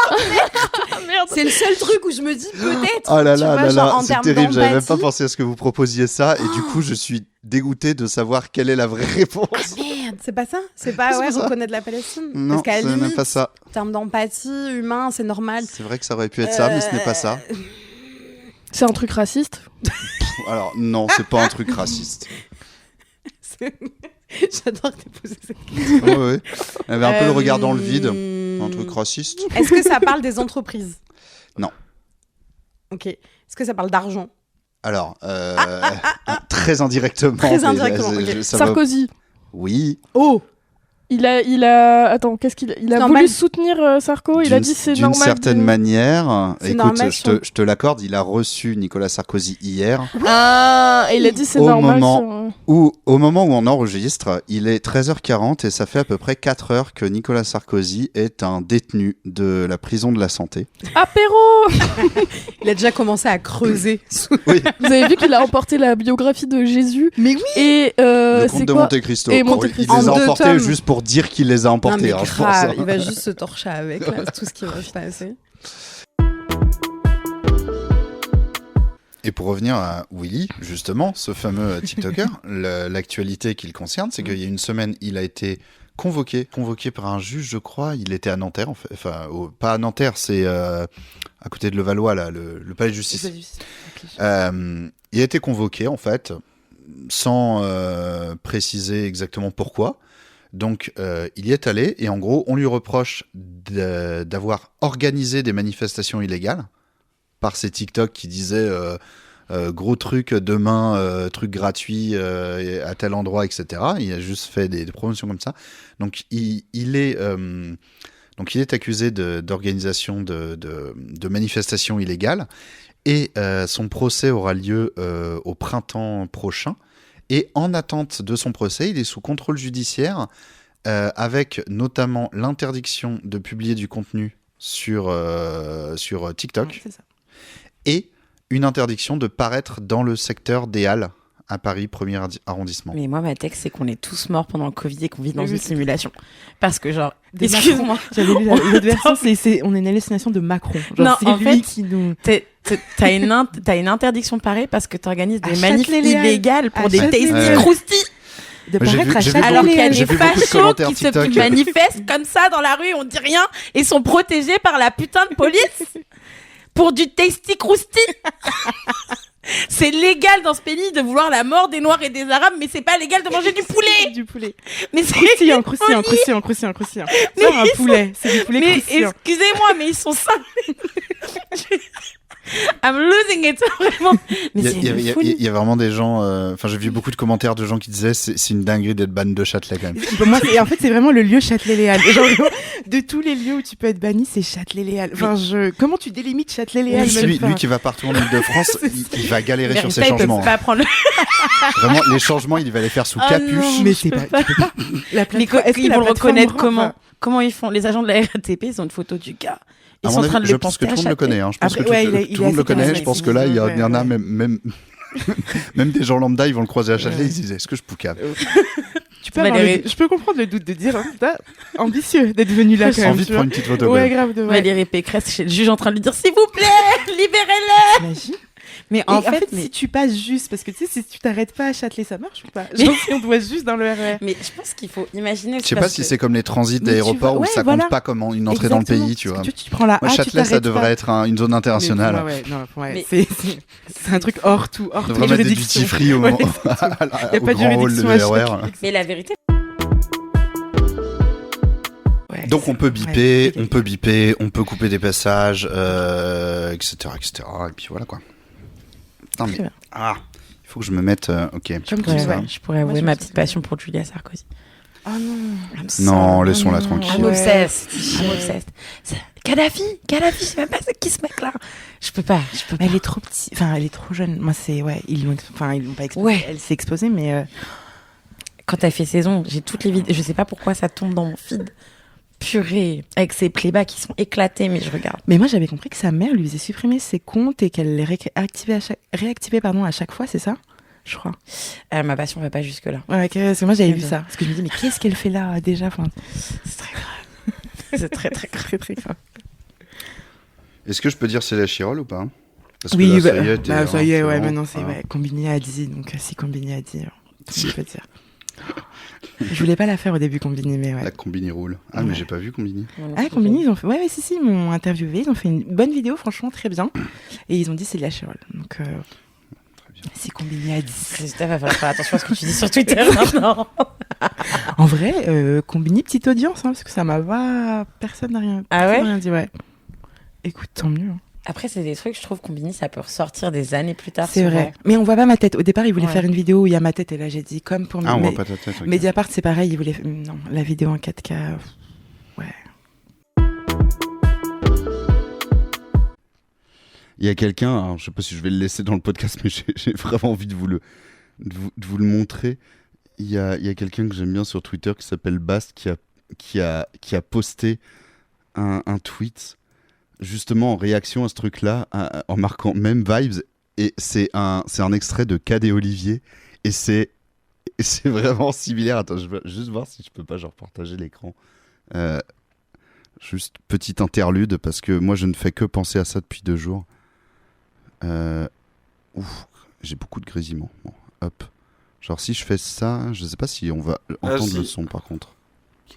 Merde. C'est le seul truc où je me dis peut-être. Oh là là, c'est terrible. J'avais même pas pensé à ce que vous proposiez ça. Et du coup, je suis dégoûté de savoir quelle est la vraie réponse. Ah merde, c'est pas ça? C'est pas reconnaître la Palestine? Non, c'est même pas ça. En termes d'empathie, humain, c'est normal. C'est vrai que ça aurait pu être ça, mais ce n'est pas ça. C'est un truc raciste? Alors, non, c'est pas un truc raciste. J'adore que tu aies posé cette question. Ouais. Elle avait un peu le regard dans le vide. Un truc raciste. Est-ce que ça parle des entreprises? Non. Ok. Est-ce que ça parle d'argent? Alors, très indirectement. Très indirectement. Okay. Sarkozy. Oui. Oh. Il a attends, qu'est-ce qu'il a voulu soutenir Sarko? Il a dit c'est normal. D'une certaine manière. C'est écoute, normal, je te l'accorde, il a reçu Nicolas Sarkozy hier. Et il a dit c'est normal. Au moment où on enregistre, il est 13h40 et ça fait à peu près 4 heures que Nicolas Sarkozy est un détenu de la prison de la Santé. Apéro. Il a déjà commencé à creuser. Oui. Vous avez vu qu'il a emporté la biographie de Jésus? Mais oui. Et le comte de Monte Cristo. Il les a emportés juste pour dire qu'il les a emportés. Non, mais grave, il va juste se torcher avec là, tout ce qui va se passer. Et pour revenir à Willy, justement, ce fameux TikToker, l'actualité qui le concerne, c'est qu'il y a une semaine, il a été convoqué par un juge, je crois. Il était à Nanterre, en fait. Enfin, pas à Nanterre, c'est à côté de Levallois, là, le palais de justice. Il a été convoqué, en fait, sans préciser exactement pourquoi. Donc, il y est allé, et en gros, on lui reproche d'avoir organisé des manifestations illégales par ces TikTok qui disaient gros truc demain, truc gratuit à tel endroit, etc. Il a juste fait des promotions comme ça. Donc, il est accusé d'organisation de manifestations illégales, et son procès aura lieu au printemps prochain. Et en attente de son procès, il est sous contrôle judiciaire avec notamment l'interdiction de publier du contenu sur TikTok, c'est ça. Et une interdiction de paraître dans le secteur des Halles à Paris, 1er arrondissement. Mais moi, ma texte, c'est qu'on est tous morts pendant le Covid et qu'on vit dans Oui, une oui. simulation. Parce que, genre, De excuse-moi. Macron. J'avais lu l'autre version, on est une hallucination de Macron. Genre, Non, c'est en lui fait, qui nous. t'as une interdiction pareille parce que t'organises À des manifs Châtelet-Léal. illégales pour À des tasting Châtelet-Léal. croustilles. De J'ai paraître vu- à j'ai vu Châtelet-Léal. Alors qu'il y a J'ai des vu beaucoup de fachos commentaires qui se TikTok. manifestent comme ça dans la rue, on dit rien, et sont protégés par la putain de police pour du tasty croustilles. C'est légal dans ce pays de vouloir la mort des Noirs et des Arabes, mais c'est pas légal de manger du poulet. Du poulet. Mais c'est Croustillant, une croustillant, folie. croustillant. Mais C'est un ils poulet. C'est du poulet Mais croustillant. excusez-moi, mais ils sont simples. I'm losing it, vraiment. Mais c'est une folie. Il y a vraiment des gens. Enfin, j'ai vu beaucoup de commentaires de gens qui disaient c'est une dinguerie d'être ban de Châtelet quand même. Moi, en fait, c'est vraiment le lieu Châtelet-Léal. Genre, vraiment, de tous les lieux où tu peux être banni, c'est Châtelet-Léal. Enfin, comment tu délimites Châtelet-Léal Lui qui va partout en Ile-de-France, il va galérer sur ses Ils changements. peuvent pas prendre le... Vraiment, les changements, il va les faire sous Oh capuche. non, Mais je c'est peux pas. Tu peux pas. La Mais plateforme- est-ce que ils la vont le plateforme reconnaître rend- comment enfin, Comment ils font Les agents de la RATP, ils ont une photo du gars. Ils À sont mon en train avis, de je le pense que poster tout le à monde le connaît. Hein. Je pense Après, que ouais, tout il est le monde assez le connaît. Je charismatique, pense que là, il y en a ouais. même des gens lambda, ils vont le croiser à Châtelet, ils se disent est-ce que je poucave Tu peux avoir je peux comprendre le doute de dire, putain, ambitieux d'être venu là quand même. envie de tu prendre vois. une petite photo. Ouais, grave de vrai. Valérie Pécresse chez le juge en train de lui dire s'il vous plaît, libérez-les. T'imagines Mais En en fait, fait, si tu passes juste, parce que tu sais, si tu t'arrêtes pas à Châtelet, ça marche ou pas Genre, si on doit juste dans le RER. mais je pense qu'il faut imaginer. Je sais pas si c'est comme les transits Mais tu d'aéroport vois- où ouais, ça voilà. compte pas comme une entrée dans le Exactement. pays, tu vois. Parce que tu prends la Moi, A, tu Châtelet, ça t'arrêtes devrait pas. être une zone internationale. Ouais, non, ouais, Mais- c'est un truc hors tout, hors On toute devrait mettre des juridiction. duty free au Ouais, moment- Il y a au pas de grand hall juridiction de à chaque RER. Mais la vérité. Ouais, Donc on peut ouais, biper, on peut couper des passages, etc., etc. Et puis voilà quoi. Putain, mais... bien. Ah, il faut que je me mette... ok. Comme comme tu ça. veux. Je pourrais avouer ma petite passion pour Julia Sarkozy. Oh non. Non, laissons-la tranquille. I'm obsessed. I'm obsessed. Kadhafi, je sais même pas c'est qui ce mec-là. Je peux pas. Elle est trop petite, enfin elle est trop jeune. Moi c'est ils l'ont pas exposé. Ouais. Elle s'est exposée mais Quand elle fait saison, j'ai toutes les vidéos. Je sais pas pourquoi ça tombe dans mon feed. Purée, avec ses playbacks qui sont éclatés, mais je regarde. Mais moi j'avais compris que sa mère lui faisait supprimer ses comptes et qu'elle les réactivait à chaque fois, c'est ça Je crois. Ma passion va pas jusque là. Ouais, parce que moi j'avais vu D'accord. ça. Parce que je me dis mais qu'est-ce qu'elle fait là déjà enfin, C'est très grave. C'est très très grave. très très grave. Est-ce que je peux dire c'est la Chirol ou pas? Parce que Oui, là, ça y est, ça y est, ouais, vraiment- maintenant c'est ah. Combini a dit, donc si Combini a dit, tout le monde peut dire. Je voulais pas la faire au début Combini, mais ouais. La Combini roule. Ah, mais j'ai pas vu Combini. Ah, Combini, ils ont fait. Ouais, si, ils m'ont interviewé. Ils ont fait une bonne vidéo, franchement, très bien. Et ils ont dit c'est de la Chirol. Donc, si Combini a dit. Christophe, va falloir faire attention à ce que tu dis sur Twitter maintenant. En vrai, Combini, petite audience, hein, parce que ça m'a pas. Personne n'a rien. Ah ouais personne n'a rien dit, ouais. Écoute, tant mieux. Hein. Après, c'est des trucs, je trouve, Combini, ça peut ressortir des années plus tard. C'est souvent. vrai. Mais on voit pas ma tête. Au départ, ils voulaient Ouais. faire une vidéo où il y a ma tête, et là, j'ai dit, comme pour Ah, on voit pas ta tête, ok. Mediapart, c'est pareil, ils voulaient. Non, la vidéo en 4K. Ouais. Il y a quelqu'un, alors, je sais pas si je vais le laisser dans le podcast, mais j'ai vraiment envie de vous le montrer. Il y a quelqu'un que j'aime bien sur Twitter qui s'appelle Bast qui a posté un tweet justement en réaction à ce truc-là, en marquant même vibes, et c'est un extrait de Cad et Olivier, et c'est vraiment similaire. Attends, je vais juste voir si je peux pas genre partager l'écran. Juste petite interlude, parce que moi je ne fais que penser à ça depuis 2 jours. J'ai beaucoup de grésillements. Bon, hop. Genre si je fais ça, je sais pas si on va entendre si. le son par contre.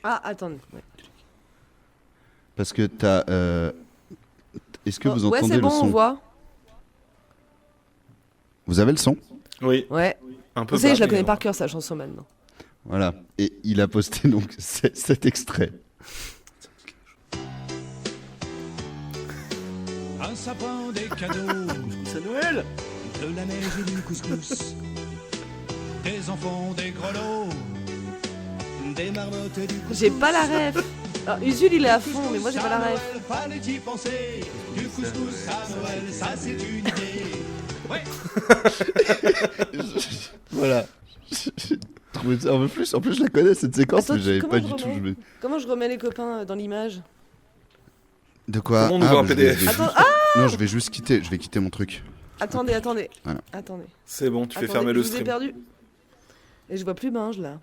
Ah, attendez. Ouais. Parce que t'as... Est-ce que vous entendez ouais, c'est bon, le son? on voit. Vous avez le son? Oui. Ouais. Un peu Vous savez, je la bas, connais mais par cœur, sa chanson maintenant. Voilà. Et il a posté donc cet extrait. Un sapin, des cadeaux. C'est Noël. De la neige et du couscous. Des enfants, des grelots. Des marmottes et du couscous. J'ai pas la ref. Alors, Usul, il est à fond, mais moi, j'ai pas la ref. Fallait y penser. Du couscous à Noël, ça c'est une idée. Ouais. Voilà. J'ai trouvé ça- en plus, je la connais cette séquence, Attends, mais j'avais comment pas je du tout. remets Comment je remets les copains dans l'image? De quoi? Comment on ouvre un je PDF? vais Attends, juste- Non, je vais juste quitter. Je vais quitter mon truc. Attendez. Voilà. Attendez. C'est bon, tu fais Attendez, fermer le je vous ai stream. perdu. Et je vois plus Binge là.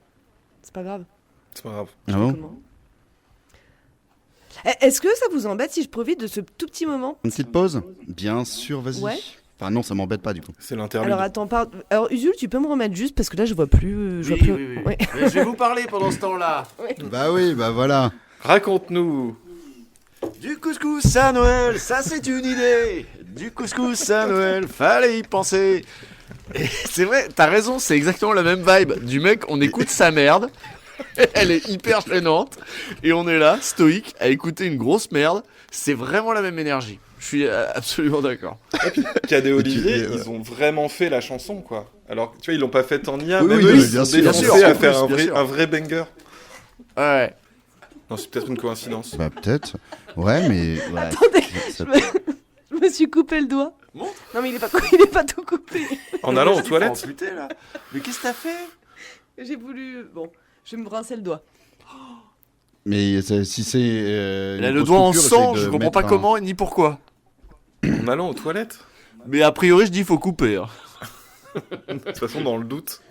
C'est pas grave. C'est pas grave. Ah bon Comment Est-ce que ça vous embête si je profite de ce tout petit moment? Une petite pause? Bien sûr, vas-y. Ouais. Enfin non, ça m'embête pas du coup. C'est l'interlude. Alors attends, alors Usul, tu peux me remettre juste parce que là je vois plus. Je vois plus... Oui. Ouais. Mais je vais vous parler pendant ce temps-là. Bah oui, bah voilà. Raconte-nous. Du couscous à Noël, ça c'est une idée. Du couscous à Noël, fallait y penser. Et c'est vrai, t'as raison, c'est exactement la même vibe. Du mec, on écoute sa merde. Elle est hyper gênante. Et on est là, stoïque, à écouter une grosse merde. C'est vraiment la même énergie. Je suis absolument d'accord. Et puis, Cadet Olivier, ils ont vraiment fait la chanson, quoi. Alors, tu vois, ils l'ont pas faite en IA, Oui, même oui, eux, oui, ils bien sont sûr, défoncés bien sûr. à faire Bien sûr. un vrai banger. Ouais. Non, c'est peut-être une coïncidence. Bah peut-être. Ouais, mais... Ouais. Attendez, Ça- je me suis coupé le doigt. Montre. Non mais il est pas tout coupé. En allant aux toilettes. Putain, là. Mais qu'est-ce que t'as fait? J'ai voulu. Bon, je vais me rincer le doigt. Mais si c'est... Elle a une le grosse doigt en coupure, sang, essaye de je comprends mettre pas un- comment ni pourquoi. En allant aux toilettes. Mais a priori, je dis faut couper. Hein. De toute façon, dans le doute.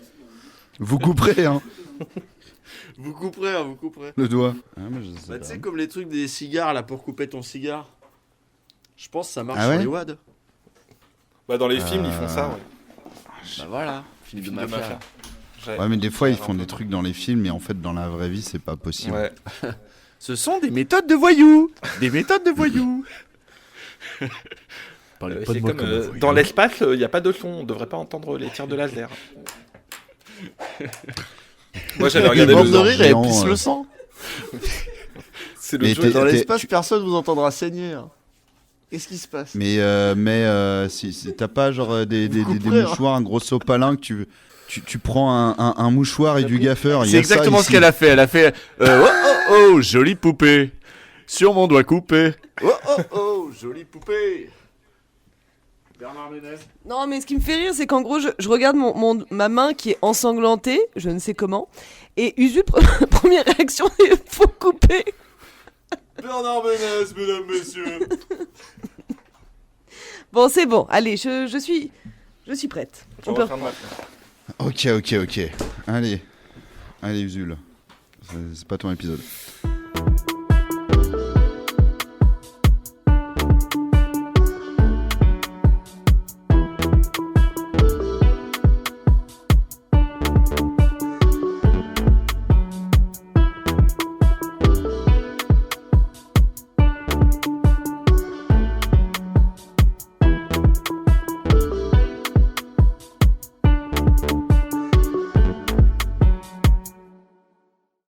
Vous couperez, hein. Vous couperez. Le doigt. Ah, moi, je sais Bah, pas. tu sais, comme les trucs des cigares là pour couper ton cigare. Je pense que ça marche Ah sur ouais les wads. Bah, dans les films, ils font ça, ouais. Bah voilà, film de mafia. Ouais, mais des fois, ils font des trucs dans les films, mais en fait, dans la vraie vie, c'est pas possible. Ouais. Ce sont des méthodes de voyous. Des méthodes de voyous. Parlez pas de C'est moi comme comme un voyou. dans l'espace, il n'y a pas de son, on devrait pas entendre les tirs de laser. Moi j'avais regardé Les le bandes de rire et géant, pisse le sang. C'est Mais le jeu. Dans l'espace, personne vous entendra saigner. Hein. Qu'est-ce qui se passe? Mais si t'as pas genre des couperez, hein. mouchoirs, un gros sopalin que tu prends un mouchoir et du gaffeur. il y C'est a ça exactement ce ici. qu'elle a fait. Elle a fait oh, jolie poupée. Sur mon doigt coupé. Oh, jolie poupée. Bernard Ménez. Non, mais ce qui me fait rire, c'est qu'en gros, je regarde ma main qui est ensanglantée, je ne sais comment, et Usul, première réaction, il faut couper. Bernard Ménez, mesdames, messieurs. Bon, c'est bon, allez, je suis prête. On peut reprendre. Ok. Allez, Usul. C'est pas ton épisode.